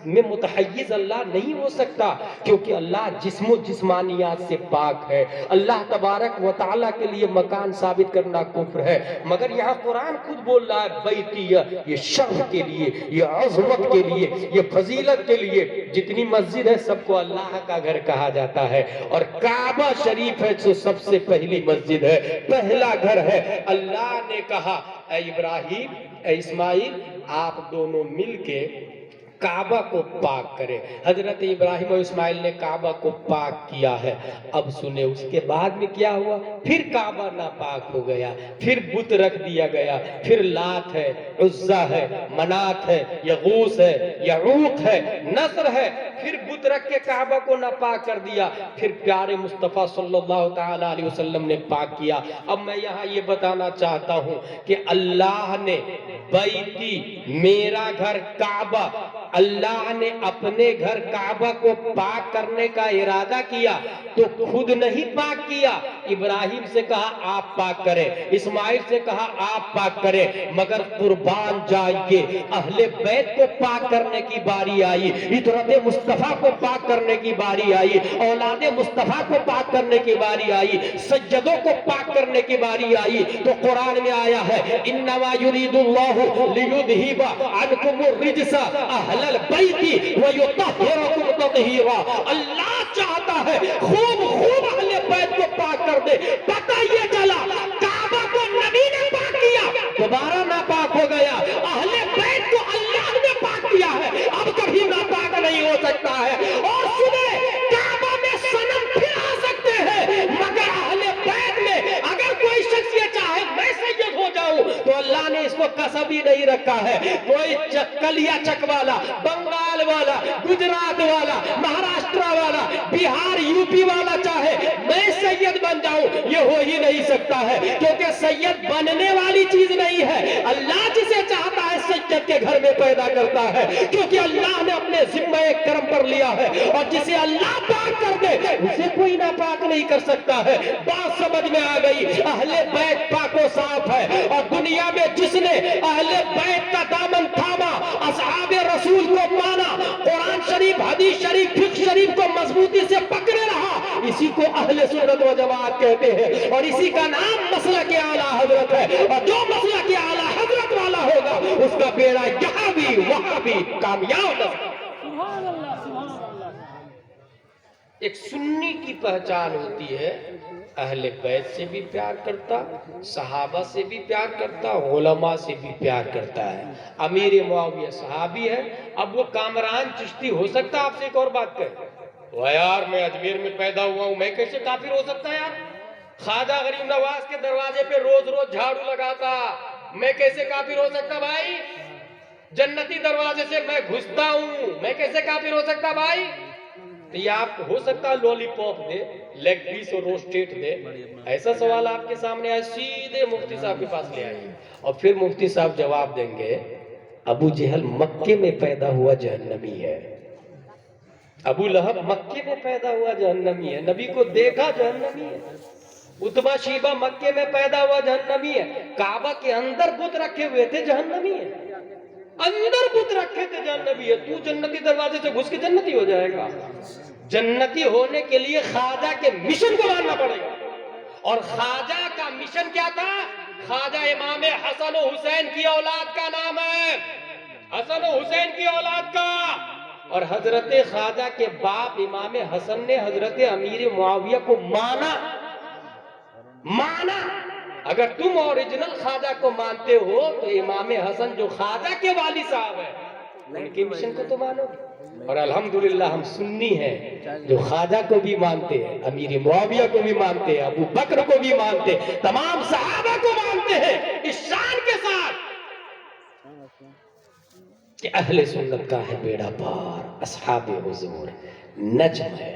میں متحیز اللہ نہیں ہو سکتا، کیونکہ اللہ جسم و جسمانیات سے پاک ہے. اللہ تبارک و تعالیٰ کے لیے مکان ثابت کرنا کفر ہے. مگر یہاں قرآن خود بول رہا ہے بیتیہ، یہ شرف کے لیے، یہ عظمت کے لیے، یہ فضیلت کے لیے. جتنی مسجد ہے سب کو اللہ کا گھر کہا جاتا ہے، اور کعبہ شریف ہے جو سب سے پہلی مسجد ہے، پہلا گھر ہے. اللہ نے کہا اے ابراہیم، اے اسماعیل، آپ دونوں مل کے کعبہ کو پاک کرے. حضرت ابراہیم اور اسماعیل نے کعبہ کو پاک کیا ہے. اب سنیں اس کے بعد میں کیا ہوا؟ پھر کعبہ ناپاک ہو گیا، پھر بت رکھ دیا گیا، پھر لات ہے، عزہ ہے، منات ہے، یغوث ہے، یعوق ہے، نصر ہے، پھر بت رکھ کے کعبہ کو ناپاک کر دیا. پھر پیارے مصطفیٰ صلی اللہ تعالیٰ علیہ وسلم نے پاک کیا. اب میں یہاں یہ بتانا چاہتا ہوں کہ اللہ نے بیتی میرا گھر کعبہ، اللہ نے اپنے گھر کعبہ کو پاک کرنے کا ارادہ کیا تو خود نہیں پاک کیا. ابراہیم سے کہا آپ پاک کریں، اسماعیل سے کہا آپ پاک کریں، مگر قربان جائیے اہل بیت کو پاک کرنے کی باری آئی، عطرت مصطفیٰ کو پاک کرنے کی باری آئی، اولاد مصطفیٰ کو پاک کرنے کی باری آئی، سجدوں کو پاک کرنے کی باری آئی. تو قرآن میں آیا ہے انما یرید اللہ لیذہب عنکم الرجس اہل البیت ویطہرکم تطہیرا. اللہ چاہتا ہے خوب خوب اہل بیت کو پاک کر دے. پتہ یہ چلا کعبہ کو نبی نے پاک کیا، دوبارہ ناپاک ہو گیا. اہل بیت کو اللہ نے پاک کیا ہے، اب کبھی ناپاک نہیں ہو سکتا ہے. اور سنیں کعبہ میں صنم پھر آ سکتے ہیں، مگر اہل بیت میں اگر کوئی شخص یہ چاہے میں سید ہو جاؤں تو اللہ نے اس کو قصب ہی نہیں رکھا ہے. کوئی کلیا چک والا، بنگال والا، گجرات والا، مہاراشٹرا والا، بہار یو پی والا چاہے میں سید بن جاؤں، یہ ہو ہی نہیں سکتا ہے، کیونکہ سید بننے والی چیز نہیں ہے. اللہ جسے چاہتا ہے سید کے گھر میں پیدا کرتا ہے، کیونکہ اللہ نے اپنے ذمہ کرم پر لیا ہے، اور جسے اللہ پاک کر دے اسے کوئی ناپاک نہیں کر سکتا ہے. بات سمجھ میں آ گئی؟ اہل بیت پاک و صاف ہے، اور دنیا میں جس نے اہل بیت کا دامن تھاما، اصحاب رسول کو مانا، قرآن شریف، حدیث شریف، فقہ شریف کو مضبوطی سے پکڑے رہا، اسی کو اہل سنت و جماعت کہتے ہیں، اور اسی کا نام مسلک اعلیٰ حضرت ہے. اور جو مسلک اعلیٰ حضرت والا ہوگا اس کا بیڑا یہاں بھی وہاں بھی کامیاب ہوگا. سبحان اللہ، سبحان اللہ. ایک سنی کی پہچان ہوتی ہے اہل بیت سے بھی پیار کرتا، صحابہ سے بھی پیار کرتا، علماء سے بھی پیار کرتا ہے. امیر معاویہ صحابی ہے. اب وہ کامران چشتی ہو سکتا؟ آپ سے ایک اور بات کہے وہ یار میں اجمیر میں پیدا ہوا ہوں، میں کیسے کافر ہو سکتا یار؟ خواجہ غریب نواز کے دروازے پہ روز روز جھاڑو لگاتا، میں کیسے کافر ہو سکتا بھائی؟ جنتی دروازے سے میں گھستا ہوں، میں کیسے کافر ہو سکتا بھائی؟ تو یہ آپ ہو سکتا لولی پاپ دے، لیگ پیس اور روسٹیٹ دے. ایسا سوال آپ کے سامنے آئے سیدھے مفتی صاحب کے پاس لے آئیے، اور پھر مفتی صاحب جواب دیں گے ابو جہل مکے میں پیدا ہوا جہنمی ہے، ابو لہب مکے میں پیدا ہوا جہنمی ہے، نبی کو دیکھا جہنمی ہے، اتبا شیبہ مکے میں پیدا ہوا جہنمی ہے، کعبہ کے اندر بت رکھے ہوئے تھے جہنمی ہے، اندر بت رکھے تھے جہنمی ہے. تو جنتی دروازے سے گھس کے جنتی ہو جائے گا؟ جنتی ہونے کے لیے خواجہ کے مشن کو ماننا پڑے گا. اور خواجہ کا مشن کیا تھا؟ خواجہ امام حسن و حسین کی اولاد کا نام ہے، حسن و حسین کی اولاد کا. اور حضرت خواجہ کے باپ امام حسن نے حضرت امیر معاویہ کو مانا. اگر تم اوریجنل خواجہ کو مانتے ہو تو امام حسن جو خواجہ کے والد صاحب ہیں ان کے مشن کو تو مانو. اور الحمدللہ ہم سنی ہیں جو خواجہ کو بھی مانتے ہیں، امیر معاویہ کو بھی مانتے ہیں، ابو بکر کو بھی مانتے ہیں، تمام صحابہ کو مانتے ہیں اس شان کے ساتھ کہ اہل سنت کا ہے بیڑا پار، اصحاب حضور نجم ہے.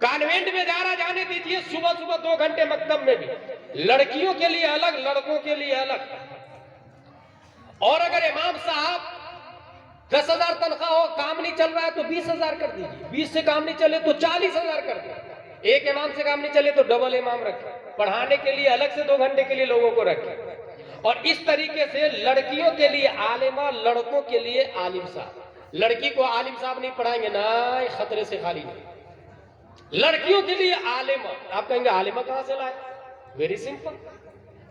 کانوینٹ میں جانے دیجئے، صبح صبح 2 گھنٹے مکتب میں بھی، لڑکیوں کے لیے الگ، لڑکوں کے لیے الگ۔ اور اگر امام صاحب 10,000 تنخواہ ہو، کام نہیں چل رہا ہے تو 20,000 کر دیجئے، 20 سے کام نہیں چلے تو 40,000 کر دیجئے، ایک امام سے کام نہیں چلے تو ڈبل امام رکھیں، پڑھانے کے لیے الگ سے 2 گھنٹے کے لیے لوگوں کو رکھیں۔ اور اس طریقے سے لڑکیوں کے لیے عالمہ، لڑکوں کے لیے عالم صاحب۔ لڑکی کو عالم صاحب نہیں پڑھائیں گے، نہ خطرے سے خالی نہیں۔ لڑکیوں کے لیے عالمہ۔ آپ کہیں گے عالمہ کہاں سے لائے؟ ویری سمپل،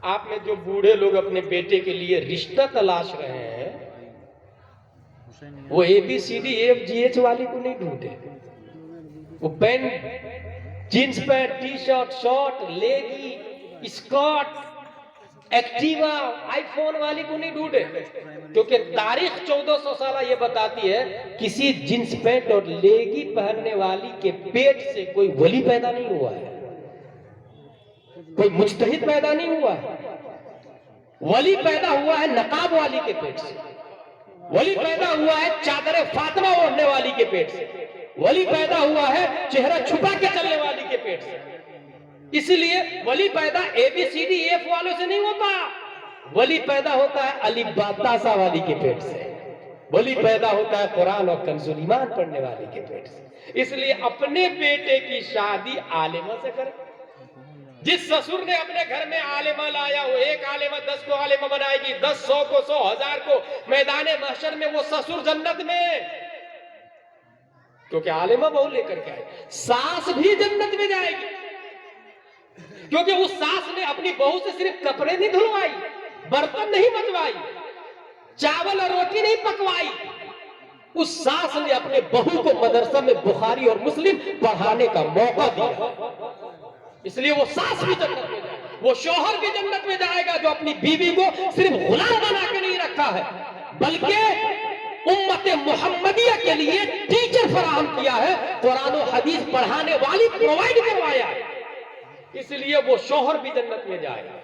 آپ میں جو بوڑھے لوگ اپنے بیٹے کے لیے رشتہ تلاش رہے ہیں، وہ ABCDEFGH والی کو نہیں ڈھونڈے، وہ pant, jeans pant, T shirt, short, leggy, skirt, Activa, iPhone والی کو نہیں ڈھونڈے، کیونکہ تاریخ 1400 سالہ یہ بتاتی ہے کسی جینس پینٹ اور لیگی پہننے والی کے پیٹ سے کوئی ولی پیدا نہیں ہوا ہے، کوئی مجتہد پیدا نہیں ہوا ہے۔ ولی پیدا ہوا ہے نقاب والی کے پیٹ سے، ولی پیدا ہوا ہے چادر فاطمہ اوڑھنے والی کے پیٹ سے، ولی پیدا ہوا ہے چہرہ چھپا کے چلنے والی کے پیٹ سے۔ اس لیے ولی پیدا ABCDEF والوں سے نہیں ہوتا، ولی پیدا ہوتا ہے علی باتاسا والی کے پیٹ سے، ولی پیدا ہوتا ہے قرآن اور کنز ایمان پڑھنے والی کے پیٹ سے۔ اس لیے اپنے بیٹے کی شادی عالمہ سے کریں۔ جس سسر نے اپنے گھر میں عالمہ لایا، وہ ایک عالمہ 10 کو عالمہ بنائے گی، 10 100 کو 100 1000 کو، میدان محشر میں وہ سسر جنت میں، کیونکہ عالمہ بہو لے کر کے آئے۔ ساس بھی جنت میں جائے گی، کیونکہ اس ساس نے اپنی بہو سے صرف کپڑے نہیں دھلوائی، برتن نہیں مجوائی، چاول اور روٹی نہیں پکوائی، اس ساس نے اپنے بہو کو مدرسہ میں بخاری اور مسلم پڑھانے کا موقع دیا۔ اس لیے وہ ساس بھی جنت میں جائے گا، وہ شوہر بھی جنت میں جائے گا جو اپنی بیوی کو صرف غلام بنا کے نہیں رکھا ہے، بلکہ امت محمدیہ کے لیے ٹیچر فراہم کیا ہے، قرآن و حدیث پڑھانے والی پرووائیڈ کروایا ہے، اس لیے وہ شوہر بھی جنت میں جائے گا۔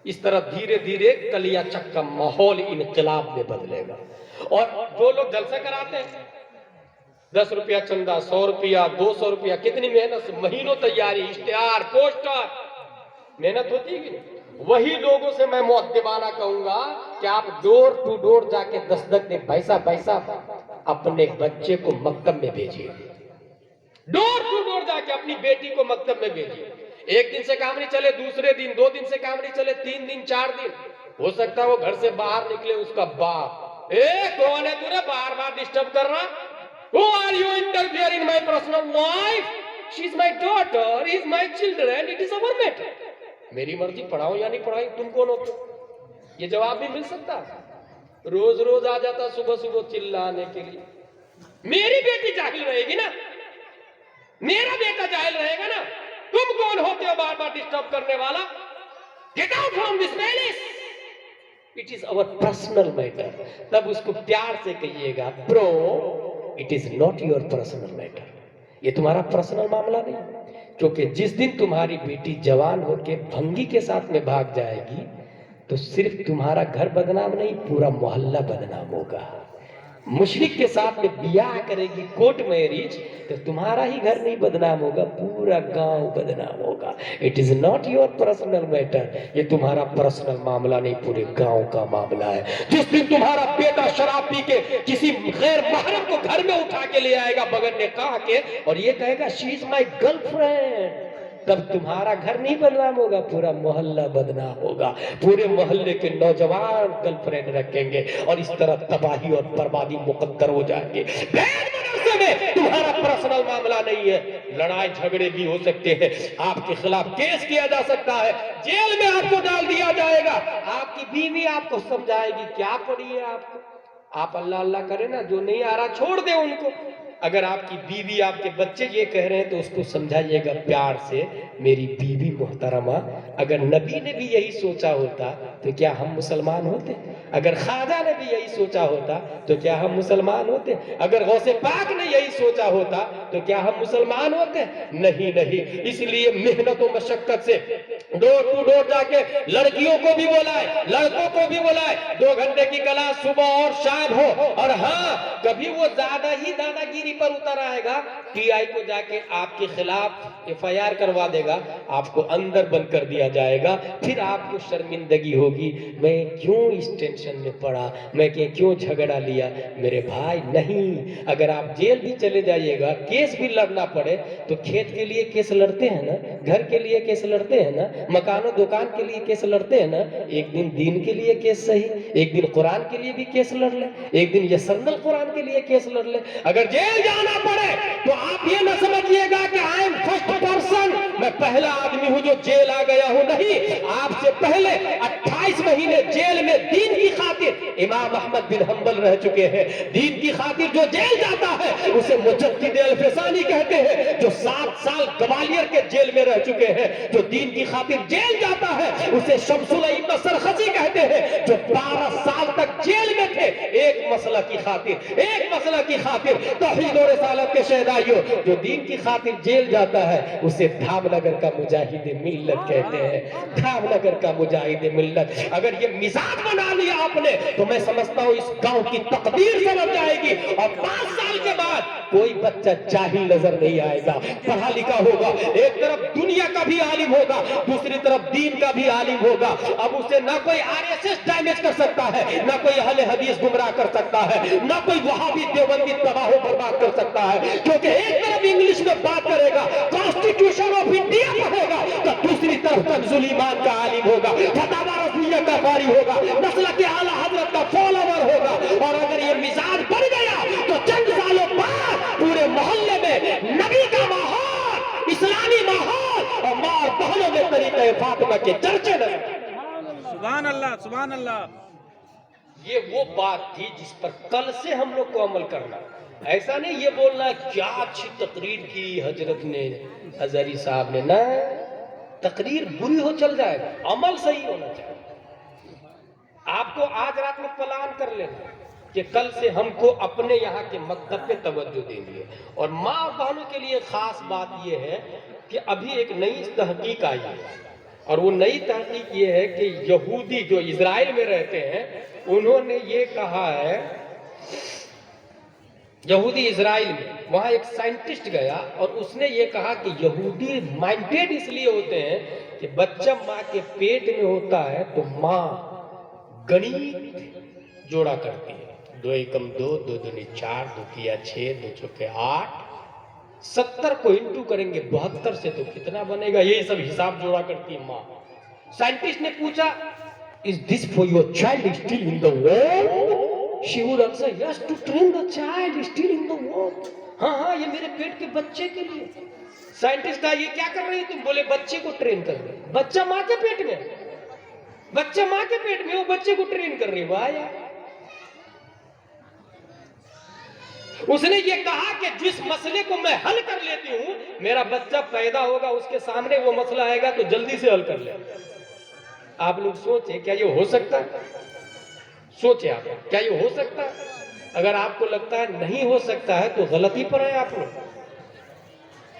اس طرح دھیرے دھیرے کلیا چک کا ماحول انقلاب میں بدلے گا۔ اور جو لوگ جلسہ کراتے ہیں، 10 روپیہ چندہ، 100 روپیہ، 200 روپیہ، کتنی محنت سے، مہینوں تیاری، اشتہار، پوسٹر، محنت ہوتی ہے کہ نہیں؟ وہی لوگوں سے میں مؤدبانہ کہوں گا کہ آپ ڈور ٹو ڈور جا کے دستک دیں، پیسہ اپنے بچے کو مکتب میں بھیجیے، ڈور ٹو ڈور جا کے اپنی بیٹی کو مکتب میں بھیجیے۔ ایک دن سے کام نہیں چلے، دوسرے دن، 2 دن سے کام نہیں چلے، 3 دن، 4 دن، ہو سکتا ہے وہ گھر سے باہر نکلے، اس کا باپ، کون ہے تُونے بار بار ڈسٹرب کر رہا؟ Who are you interfering in my personal life? She is my daughter, he is my children, it is our matter. میری مرضی، پڑھاؤں یا نہیں پڑھاؤں، تم کون ہو؟ یہ جواب بھی مل سکتا، روز روز آ جاتا صبح صبح چلانے کے لیے۔ میری بیٹی جاہل رہے گی نا، میرا بیٹا جاہل رہے گا نا، تم کون ہوتے ہو بار بار ڈسٹرب کرنے والا؟ Get out from this palace. It is our personal matter. تب اس کو پیار سے کہیے گا، برو it is not your personal matter. یہ تمہارا پرسنل معاملہ نہیں، کیونکہ جس دن تمہاری بیٹی جوان ہو کے بھنگی کے ساتھ میں بھاگ جائے گی تو صرف تمہارا گھر بدنام نہیں، پورا محلہ بدنام ہوگا۔ مشرک کے ساتھ میں بیاہ کرے گی، کورٹ میرج، تو تمہارا ہی گھر نہیں بدنام ہوگا، پورا گاؤں بدنام ہوگا۔ It is not your personal matter. یہ تمہارا پرسنل معاملہ نہیں، پورے گاؤں کا معاملہ ہے۔ جس دن تمہارا بیٹا شراب پی کے کسی غیر محرم کو گھر میں اٹھا کے لے آئے گا بغیر نکاح کے، اور یہ کہے گا she is my girlfriend، تب تمہارا گھر نہیں بدنام ہوگا، پورا محلہ بدنام ہوگا۔ پورے محلے کے نوجوان گرل فرینڈ رکھیں گے اور اس طرح تباہی اور بربادی مقدر ہو جائیں گے۔ مدرسے میں تمہارا پرسنل معاملہ نہیں ہے، لڑائی جھگڑے بھی ہو سکتے ہیں، آپ کے خلاف کیس کیا جا سکتا ہے، جیل میں آپ کو ڈال دیا جائے گا، آپ کی بیوی آپ کو سمجھائے گی، کیا پڑی ہے آپ کو؟ آپ اللہ اللہ کریں نا، جو نہیں آ رہا چھوڑ دیں ان کو۔ اگر آپ کی بیوی، آپ کے بچے یہ کہہ رہے ہیں تو اس کو سمجھائیے گا پیار سے، میری بیوی محترمہ، اگر نبی نے بھی یہی سوچا ہوتا تو کیا ہم مسلمان ہوتے؟ اگر خواجہ نے بھی یہی سوچا ہوتا تو کیا ہم مسلمان ہوتے؟ اگر غوث پاک نے یہی سوچا ہوتا تو کیا ہم مسلمان ہوتے؟ نہیں۔ اس لیے محنت و مشقت سے ڈور ٹو ڈور جا کے لڑکیوں کو بھی بلائے، لڑکوں کو بھی بلائے، 2 گھنٹے کی کلاس صبح اور شام ہو۔ اور ہاں، کبھی وہ زیادہ ہی دادا گیری پر اتر آئے گا، پی آئی کو جا کے آپ کے خلاف FIR کروا دے گا، آپ کو اندر بند کر دیا جائے گا، پھر آپ کو شرمندگی ہوگی، میں کیوں اس ٹینشن میں پڑا، میں کیوں جھگڑا لیا۔ میرے بھائی نہیں، اگر آپ جیل بھی چلے جائیے گا، کیس بھی لڑنا پڑے تو کھیت کے لیے کیس لڑتے ہیں نا، گھر کے لیے کیس لڑتے ہیں نا، مکان و دکان کے لیے کیس لڑتے ہیں نا، ایک دن دین کے لیے کیس صحیح، ایک دن قرآن کے لیے بھی کیس لڑ لے، ایک دن یسرن القرآن کے لیے کیس لڑ لے۔ اگر جیل جانا پڑے تو آپ یہ نہ سمجھیے گا کہ آئی ایم فرسٹ پرسن، میں پہلا آدمی ہوں جو جیل آ گیا ہوں، نہیں، آپ سے پہلے 28 مہینے جیل میں دین کی خاطر امام احمد بن حنبل رہ چکے ہیں۔ دین کی خاطر جو جیل جاتا ہے اسے مجدد الفسانی کہتے ہیں، جو 7 سال گوالیر کے جیل میں رہ چکے ہیں۔ جو دین کی خاطر جیل جاتا ہے اسے شمس الائمہ سرخسی کہتے ہیں، جو 12 سال تک جیل میں تھے ایک مسئلہ کی خاطر، ایک مسئلہ کی خاطر، توحید و رسالت کے شہدائیوں۔ جو دین کی خاطر جیل جاتا ہے اسے دھام نگر کا مجاہد ملت کہتے ہیں، دھام نگر کا مجاہد ملت۔ اگر یہ مزاج بنا لیا آپ نے تو میں سمجھتا ہوں اس گاؤں کی تقدیر سمجھ جائے گی، اور 5 سال کے بعد کوئی بچہ جاہل نظر نہیں آئے گا، پڑھا لکھا ہوگا، ایک طرف دنیا کا بھی عالم ہوگا، دوسری طرف دین کا بھی عالم ہوگا۔ اب اسے نہ کوئی RSS ڈیمیج کر سکتا ہے، نہ کوئی اہل حدیث گمراہ کر سکتا ہے، نہ کوئی وہابی دیوبندی تباہ و برباد کر سکتا ہے، کیونکہ ایک طرف انگلش میں بات کرے گا، کانسٹیٹیوشن آف انڈیا پڑھے گا، تو دوسری طرف کنزُل ایمان کا عالم ہوگا، فتاوی رضویہ کا قاری ہوگا، مسلک اعلیٰ حضرت کا فالوور ہوگا۔ اور اگر یہ مزاج بن گیا تو چند سالوں بعد پورے محلے میں نبی کا ماحول، اسلامی ماحول اور ماں اور بہنوں میں طریقہ فاطمہ کے چرچے نظر۔ سبحان اللہ، سبحان اللہ۔ یہ وہ بات تھی جس پر کل سے ہم لوگ کو عمل کرنا، ایسا نہیں یہ بولنا کیا اچھی تقریر کی حضرت نے، ہزاری صاحب نے، نہ، تقریر بری ہو چل جائے گا، عمل صحیح ہونا چاہیے۔ آپ کو آج رات میں پلان کر لینا کہ کل سے ہم کو اپنے یہاں کے مکتب پہ توجہ دیں گے۔ اور ماں اور بہنوں کے لیے خاص بات یہ ہے کہ ابھی ایک نئی تحقیق آئی ہے، اور وہ نئی تحقیق یہ ہے کہ یہودی جو اسرائیل میں رہتے ہیں انہوں نے یہ کہا ہے، یہودی اسرائیل میں وہاں ایک سائنٹسٹ گیا اور اس نے یہ کہا کہ یہودی مائنڈیڈ اس لیے ہوتے ہیں کہ بچہ ماں کے پیٹ میں ہوتا ہے تو ماں گنیت جوڑا کرتی ہے، 2 ایکم 2، 2 دونی 4، 2 کیا 6، 2 چوکے 8، 70 کو انٹو کریں گے 72 سے تو کتنا بنے گا، یہی سب حساب جوڑا کرتی ہے ماں۔ سائنٹسٹ نے پوچھا is this for your child still in the womb? She would answer yes, to train the child still in the womb. ہاں یہ میرے پیٹ کے بچے کے لیے۔ سائنٹسٹ کہا یہ کیا کر رہی تم؟ بولے بچے کو ٹرین کر رہی، بچہ ماں کے پیٹ میں، بچہ ماں کے پیٹ میں، وہ بچے کو ٹرین کر رہی۔ واہ یار، اس نے یہ کہا کہ جس مسئلے کو میں حل کر لیتی ہوں، میرا بچہ پیدا ہوگا اس کے سامنے وہ مسئلہ آئے گا تو جلدی سے حل کر لے۔ آپ لوگ سوچیں کیا یہ ہو سکتا ہے؟ سوچیں آپ کیا یہ ہو سکتا ہے؟ اگر آپ کو لگتا ہے نہیں ہو سکتا ہے تو غلطی پر ہے آپ لوگ،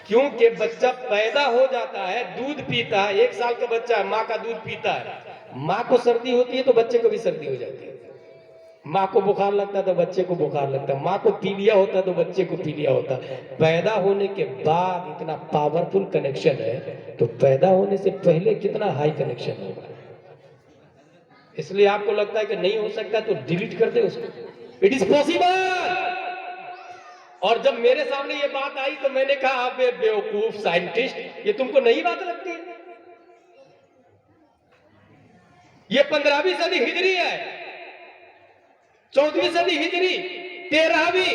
کیونکہ بچہ پیدا ہو جاتا ہے، دودھ پیتا ہے، 1 سال کا بچہ ماں کا دودھ پیتا ہے، ماں کو سردی ہوتی ہے تو بچے کو بھی سردی ہو جاتی ہے، ماں کو بخار لگتا ہے تو بچے کو بخار لگتا ہے، ماں کو پیلیا ہوتا ہے تو بچے کو پیلیا ہوتا ہے۔ پیدا ہونے کے بعد اتنا پاورفل کنیکشن ہے تو پیدا ہونے سے پہلے کتنا ہائی کنیکشن ہوگا۔ اس لیے آپ کو لگتا ہے کہ نہیں ہو سکتا تو ڈیلیٹ کر دے اس کو، اٹ از پاسبل۔ اور جب میرے سامنے یہ بات آئی تو میں نے کہا آپ بیوقوف سائنٹسٹ، یہ تم کو نئی بات لگتی ہے؟ یہ 15ویں صدی ہجری ہے، 14ویں صدی ہجری، 13ویں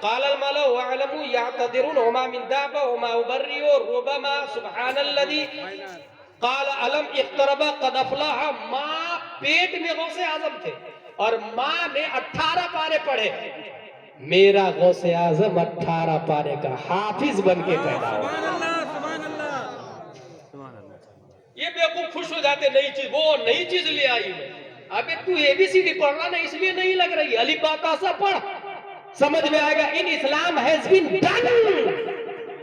قال الملأ واعلموا يعتذرون وما من دابة وما أبرئ ربما سبحان الذي قال علم اقترب قد افلح۔ ماں پیٹ میں غوث اعظم تھے اور ماں نے 18 پارے پڑھے، میرا غوث اعظم 18 پارے کا حافظ بن کے پیدا ہوا۔ سبحان اللہ سبحان اللہ۔ یہ بیوقوف خوش ہو جاتے نئی چیز، وہ نئی چیز لے آئی میں، ابھی تو اے بی سی ڈی پڑھنا نہیں اس لیے نہیں لگ رہی، الف با تا سا پڑھ، سمجھ میں آئے گا۔ ان اسلام ہیز بین ڈن،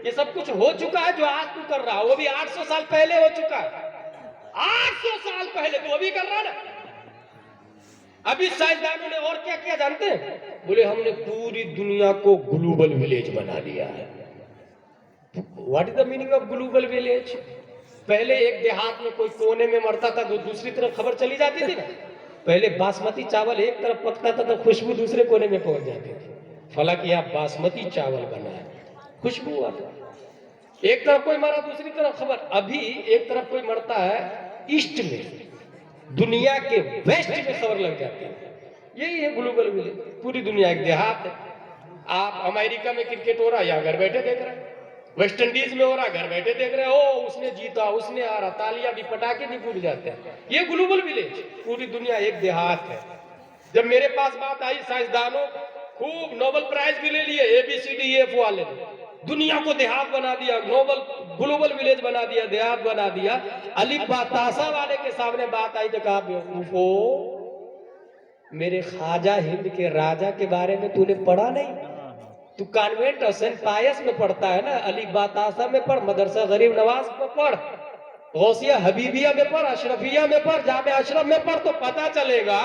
یہ سب کچھ ہو چکا ہے جو آج تو کر رہا، وہ بھی 800 سال پہلے ہو چکا ہے، 800 سال پہلے تو وہ بھی کر رہا نا۔ ابھی سائنسدانوں نے اور کیا کیا جانتے ہیں؟ بولے ہم نے پوری دنیا کو گلوبل ولیج بنا دیا ہے۔ What is the meaning of global village? پہلے ایک دیہات میں کوئی کونے میں مرتا تھا تو دوسری طرف خبر چلی جاتی تھی نا۔ پہلے باسمتی چاول ایک طرف پکتا تھا تو خوشبو دوسرے کونے میں پہنچ جاتی تھی، فلاں کہ یہاں باسمتی چاول بنا ہے، خوشبو آتا۔ ایک طرف کوئی مرا دوسری طرف خبر۔ ابھی ایک طرف کوئی مرتا ہے ایسٹ میں، دنیا کے ویسٹ میں خبر لگ جاتی ہے۔ یہی ہے گلوبل ولیج، پوری دنیا ایک دیہات ہے۔ آپ امریکہ میں کرکٹ ہو رہا ہے، یہاں گھر بیٹھے دیکھ رہے ہیں، ویسٹ انڈیز میں ہو رہا ہے، گھر بیٹھے دیکھ رہے ہو، اس نے جیتا، اس نے ہارا، تالیاں بھی پٹاخے بھی پھوٹ جاتے ہیں۔ یہ گلوبل ولیج، پوری دنیا ایک دیہات ہے۔ جب میرے پاس بات آئی سائنسدانوں خوب نوبل پرائز بھی لے لیے، اے بی سی ڈی ایف والے نے، دنیا کو دیہات بنا دیا، گلوبل ولیج بنا دیا، دیہات بنا دیا۔ الف با تا سا والے کے سامنے بات آئی تو کہا بیوقوفو، میرے خواجہ ہند کے راجہ کے بارے میں تو نے پڑھا نہیں؟ تو کانوینٹ اور سینٹ پائس میں پڑھتا ہے نا، الف با تا سا میں پڑھ، مدرسہ غریب نواز میں پڑھ، غوثیہ حبیبیہ میں پڑھ، اشرفیہ میں پڑھ، جامع اشرف میں پڑھ، تو پتہ چلے گا۔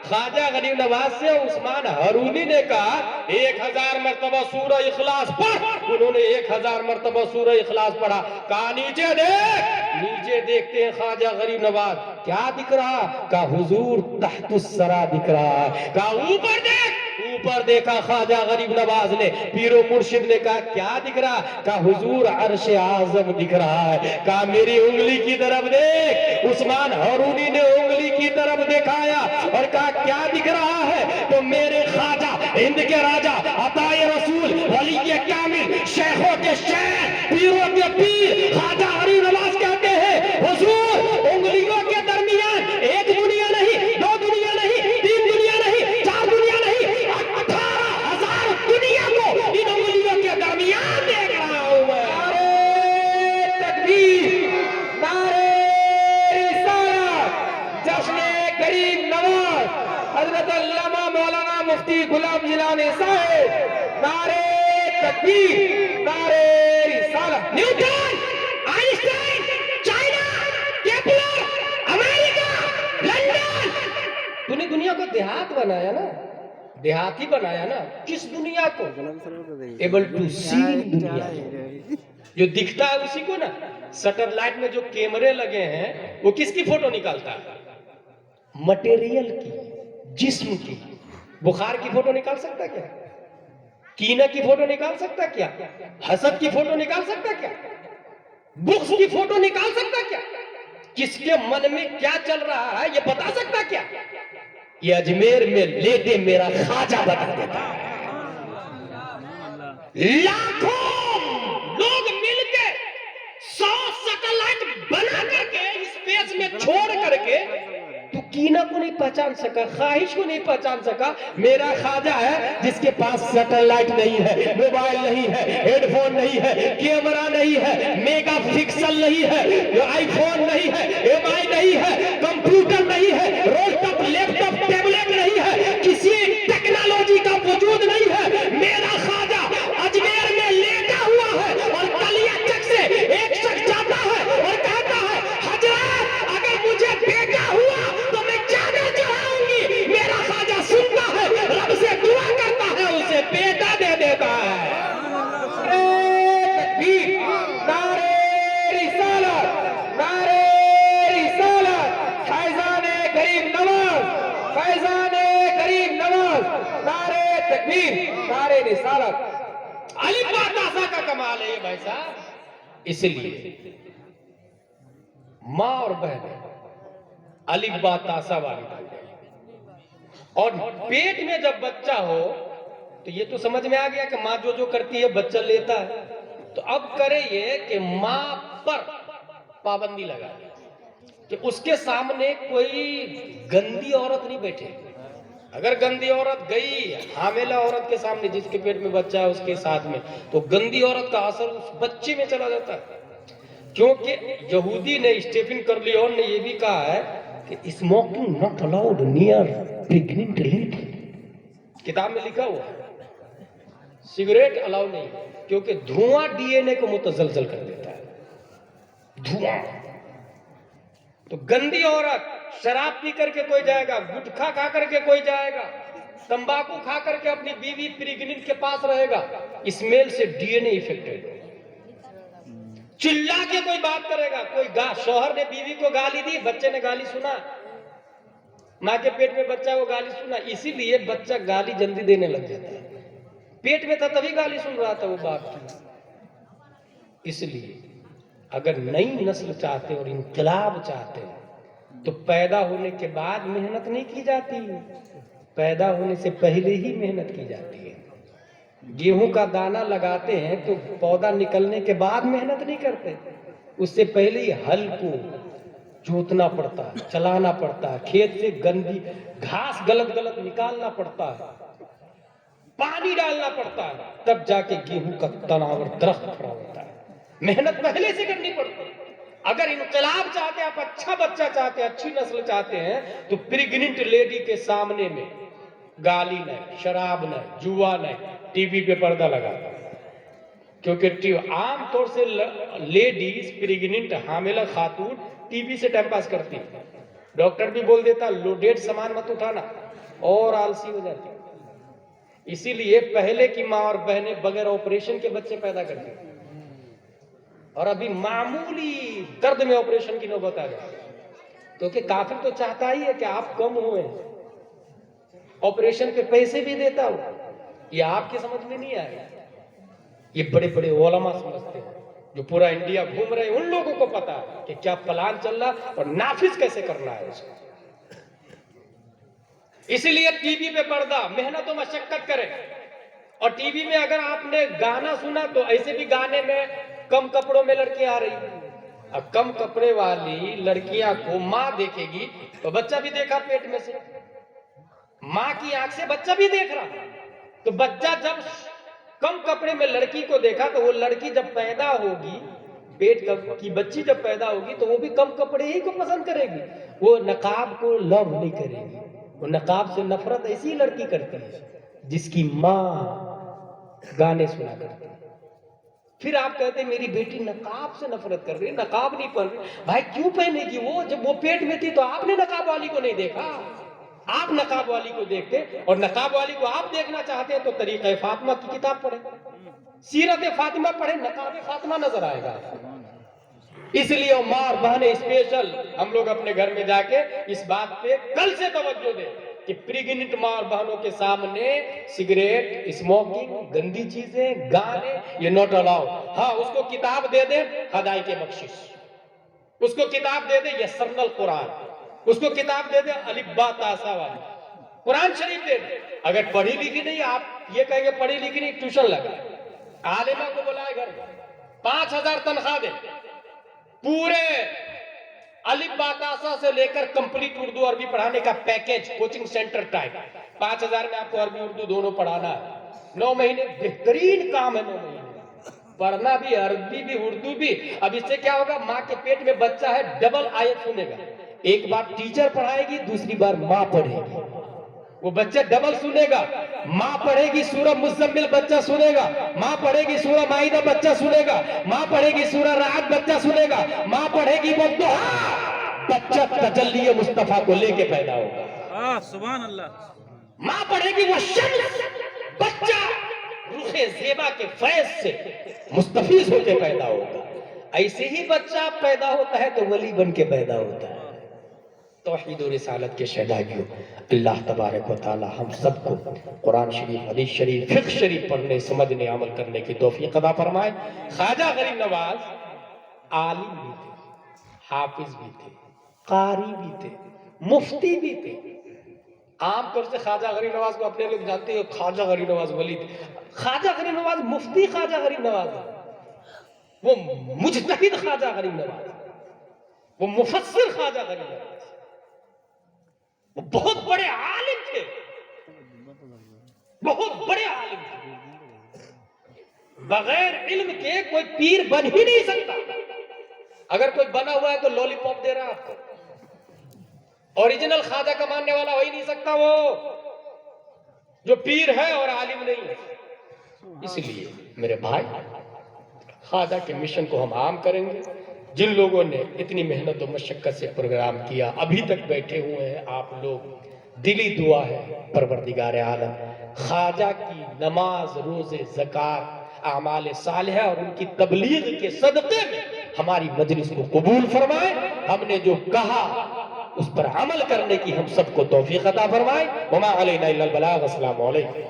خواجہ غریب نواز سے عثمان ہارونی نے کہا 1000 مرتبہ سورہ اخلاص پڑھ، انہوں نے 1000 مرتبہ سورہ اخلاص پڑھا۔ کہا نیچے دیکھ، نیچے دیکھتے ہیں خواجہ غریب نواز، کیا دکھ رہا؟ کہا حضور تحت الثری دکھ رہا ہے۔ کہا اوپر دیکھ، اوپر دیکھا خواجہ غریب نواز نے، پیر و مرشد نے کہا کیا دکھ رہا؟ کہا حضور عرش اعظم دکھ رہا ہے۔ کہا میری انگلی کی طرف دیکھ، عثمان ہارونی نے انگلی کی طرف دکھایا اور کہا کیا دکھ رہا ہے؟ تو میرے خواجہ ہند کے راجہ، عطائے رسول، ولی کامل، شیخوں کے شیخ، پیروں کے پیر خواجہ غریب نواز کہتے ہیں حضور انگلیوں کے درمیان ایک دنیا نہیں، دو دنیا نہیں، تین دنیا نہیں، چار دنیا نہیں، 18,000 دنیا کو ان انگلیوں کے درمیان دیکھ رہا ہوں میں۔ نعرہ تکبیر، نعرہ رسالت، جشن غریب نواز، حضرت علامہ مولانا مفتی غلام جیلانی صاحب، نعرہ تکبیر، نعرہ رسالت۔ نیوٹن، آئنسٹائن، چائنا، کیپلر، امریکہ، لندن، تو نے دنیا کو دیہات بنایا نا، دیہاتی بنایا نا۔ کس دنیا کو؟ ایبل ٹو سی دنیا، جو دکھتا ہے اسی کو نا۔ سیٹلائٹ میں جو کیمرے لگے ہیں وہ کس کی فوٹو نکالتا ہے؟ مٹیریل کی، جسم کی۔ بخار کی فوٹو نکال سکتا کیا؟ کینہ کی فوٹو نکال سکتا کیا؟ حسد کی فوٹو نکال سکتا کیا؟ بغض کی فوٹو نکال سکتا کیا؟ کس کے من میں کیا چل رہا ہے یہ بتا سکتا کیا؟ یہ اجمیر میں لے دے میرا خواجہ بتا دیتا ہے۔ لاکھوں لوگ مل کے 100 سیٹلائٹ بنا کر کے اسپیس میں چھوڑ کر کے تو کینہ کو نہیں پہچان سکا، خواہش کو نہیں پہچان سکا۔ میرا خواجہ ہے جس کے پاس سیٹلائٹ نہیں ہے، موبائل نہیں ہے، ہیڈ فون نہیں ہے، کیمرہ نہیں ہے، میگا پکسل نہیں ہے، آئی فون نہیں ہے، ایم آئی نہیں ہے، کمپیوٹر نہیں ہے، روڈ ٹاپ، لیپ ٹاپ، ٹیبلیٹ نہیں ہے، کسی ٹیکنالوجی کا وجود نہیں ہے۔ میرا خواجہ اجمیر میں لیٹا ہوا ہے اور کلیا چک سے ایک شخص جاتا ہے اور کہتا ہے حضرت اگر مجھے بیٹا ہوا تو میں جانے چاہوں گی۔ میرا خواجہ سنتا ہے، رب سے دعا کرتا ہے، اسے بیٹا دے دیتا ہے۔ نعرہ تکبیر، نعرہ رسالت، نعرہ رسالت الف با تا سا کا کمال ہے یہ بھائی صاحب. اس لیے ماں اور بہن الف با تا سا والی بن گئی. اور پیٹ میں جب بچہ ہو تو یہ تو سمجھ میں آ گیا کہ ماں جو کرتی ہے بچہ لیتا ہے. تو اب کرے یہ کہ ماں پر پابندی لگا کہ اس کے سامنے کوئی گندی عورت نہیں بیٹھے. اگر گندی عورت گئی حاملہ عورت کے سامنے جس کے پیٹ میں بچہ ہے اس کے ساتھ میں تو گندی عورت کا اثر اس بچے میں چلا جاتا ہے. کیونکہ یہودی نے اسٹیفن کرلیون نے یہ بھی کہا ہے کہ smoking not allowed near pregnant lady. کتاب میں لکھا ہوا ہے سگریٹ الاؤ نہیں کیونکہ دھواں ڈی این اے کو متزلزل کر دیتا ہے. دھواں. تو گندی عورت شراب پی کر کے کوئی جائے گا, گٹکھا کھا کر کے کوئی جائے گا, تمباکو کھا کر کے اپنی بیوی پریگننٹ کے پاس رہے گا, اسمیل سے ڈی این اے افیکٹڈ. چلا کے کوئی بات کرے گا, کوئی شوہر نے بیوی کو گالی دی, بچے نے گالی سنا, ماں کے پیٹ میں بچہ وہ گالی سنا, اسی لیے بچہ گالی جلدی دینے لگ جاتا ہے. پیٹ میں تھا تبھی گالی سن رہا تھا وہ باپ کی. اس لیے اگر نئی نسل چاہتے اور انقلاب چاہتے تو پیدا ہونے کے بعد محنت نہیں کی جاتی, پیدا ہونے سے پہلے ہی محنت کی جاتی ہے. گیہوں کا دانہ لگاتے ہیں تو پودا نکلنے کے بعد محنت نہیں کرتے, اس سے پہلے ہی ہل کو جوتنا پڑتا ہے, چلانا پڑتا ہے, کھیت سے گندی گھاس غلط نکالنا پڑتا ہے, پانی ڈالنا پڑتا ہے, تب جا کے گیہوں کا تناور درخت کھڑا ہوتا ہے. محنت پہلے سے کرنی پڑتی ہے. اگر انقلاب چاہتے ہیں, آپ اچھا بچہ چاہتے ہیں, اچھی نسل چاہتے ہیں تو پریگننٹ لیڈی کے سامنے میں گالی نہیں, شراب نہیں, جوا نہیں, ٹی وی پہ پردہ لگا. کیونکہ عام طور سے لیڈیز پریگننٹ حاملہ خاتون ٹی وی سے ٹائم پاس کرتی, ڈاکٹر بھی بول دیتا لوڈیڈ سامان مت اٹھانا اور آلسی ہو جاتی. اسی لیے پہلے کی ماں اور بہنیں بغیر آپریشن کے بچے پیدا کرتی, اور ابھی معمولی درد میں آپریشن کی نوبت آ گئی. کیونکہ کافر تو چاہتا ہی ہے کہ آپ کم ہوئے, آپریشن پہ پیسے بھی دیتا ہو. یہ آپ کی سمجھ میں نہیں آئے, یہ بڑے بڑے علماء سمجھتے ہیں جو پورا انڈیا گھوم رہے ہیں, ان لوگوں کو پتا ہے کہ کیا پلان چل رہا اور نافذ کیسے کرنا ہے اس کو. اسی لیے ٹی وی پہ پردہ, محنت و مشقت کرے. اور ٹی وی میں اگر آپ نے گانا سنا تو ایسے بھی گانے میں کم کپڑوں میں لڑکیاں آ رہی ہیں. اب کم کپڑے والی لڑکیاں کو ماں دیکھے گی تو بچہ بھی دیکھا پیٹ میں سے, ماں کی آنکھ سے بچہ بھی دیکھ رہا. تو بچہ جب کم کپڑے میں لڑکی کو دیکھا تو وہ لڑکی جب پیدا ہوگی, پیٹ کی بچی جب پیدا ہوگی تو وہ بھی کم کپڑے ہی کو پسند کرے گی, وہ نقاب کو لو نہیں کرے گی. وہ نقاب سے نفرت ایسی لڑکی کرتی ہے جس کی ماں گانے سنا کرتی ہے. پھر آپ کہتے ہیں میری بیٹی نقاب سے نفرت کر رہی ہے, نقاب نہیں پہن رہی. بھائی کیوں پہنے گی, وہ جب وہ پیٹ میں تھی تو آپ نے نقاب والی کو نہیں دیکھا, آپ نقاب والی کو دیکھتے. اور نقاب والی کو آپ دیکھنا چاہتے ہیں تو طریقہ فاطمہ کی کتاب پڑھیں, سیرت فاطمہ پڑھیں, نقاب فاطمہ نظر آئے گا. اس لیے ماں اور بہنیں اسپیشل ہم لوگ اپنے گھر میں جا کے اس بات پہ کل سے توجہ دیں کہ پریگننٹ ماں اور بہنوں کے سامنے سگریٹ, اسموکنگ, گندی چیزیں, گانے یہ نوٹ الاؤ. ہاں اس کو کتاب دے دیں خدائی کے بخشش, اس کو کتاب دے دیں یسرنا القرآن, اس کو کتاب دے دیں الف با تا سا والی, قرآن شریف دے دیں. اگر پڑھی لکھی نہیں, آپ یہ کہیں گے پڑھی لکھی نہیں, ٹیوشن لگا, عالمہ کو بلائے گھر میں, 5,000 تنخواہ دے, پورے الف با تا سا سے لے کر کمپلیٹ اردو عربی پڑھانے کا پیکیج, کوچنگ سینٹر ٹائپ, 5,000 میں آپ کو عربی اردو دونوں پڑھانا ہے. 9 مہینے بہترین کام ہے, 9 مہینے پڑھنا بھی, عربی بھی, اردو بھی. اب اس سے کیا ہوگا, ماں کے پیٹ میں بچہ ہے, ڈبل آیت سنے گا. ایک بار ٹیچر پڑھائے گی, دوسری بار ماں پڑھے گی. وہ بچہ ڈبل سنے گا, ماں پڑھے گی سورہ مزمل, بچہ سنے گا, ماں پڑھے گی سورہ مائدہ, بچہ سنے گا, ماں پڑھے گی سورہ رعد, بچہ سنے گا, ماں پڑھے گی والضحیٰ, بچہ تجلی مصطفیٰ کو لے کے پیدا ہوگا. سبحان اللہ. ماں پڑھے گی والشمس, بچہ روح زیبا کے فیض سے مستفیض ہو کے پیدا ہوگا. ایسے ہی بچہ پیدا ہوتا ہے تو ولی بن کے پیدا ہوتا ہے. توحید و رسالت کے شہدائیوں، اللہ تبارک و تعالی ہم سب کو قرآن شریف، حدیث شریف، فقہ شریف پڑھنے، سمجھنے، عمل کرنے کی توفیق عطا فرمائے۔ خواجہ غریب نواز عالم بھی تھے، حافظ بھی تھے، قاری بھی تھے، مفتی بھی تھے۔ عام طور سے خواجہ غریب نواز کو اپنے لوگ جانتے ہیں، خواجہ غریب نواز ولی تھے۔ خواجہ غریب نواز مفتی خواجہ غریب نواز ہے، وہ مجتہد خواجہ غریب نواز، وہ مفسر خواجہ غریب نواز، وہ بہت بڑے عالم تھے، بہت بڑے عالم تھے۔ بغیر علم کے کوئی پیر بن ہی نہیں سکتا۔ اگر کوئی بنا ہوا ہے تو لولی پاپ دے رہا ہے آپ کو۔ اوریجنل خواجہ کا ماننے والا ہو ہی نہیں سکتا وہ، جو پیر ہے اور عالم نہیں ہے۔ اس لیے میرے بھائی، خواجہ کے مشن کو ہم عام کریں گے۔ جن لوگوں نے اتنی محنت و مشقت سے پروگرام کیا، ابھی تک بیٹھے ہوئے ہیں آپ لوگ، دلی دعا ہے پروردگار عالم خواجہ کی نماز، روزے، زکوٰۃ، اعمال صالحہ اور ان کی تبلیغ کے صدقے میں ہماری مجلس کو قبول فرمائے۔ ہم نے جو کہا اس پر عمل کرنے کی ہم سب کو توفیق عطا فرمائے۔ وما علینا الا البلاغ۔ السلام علیکم۔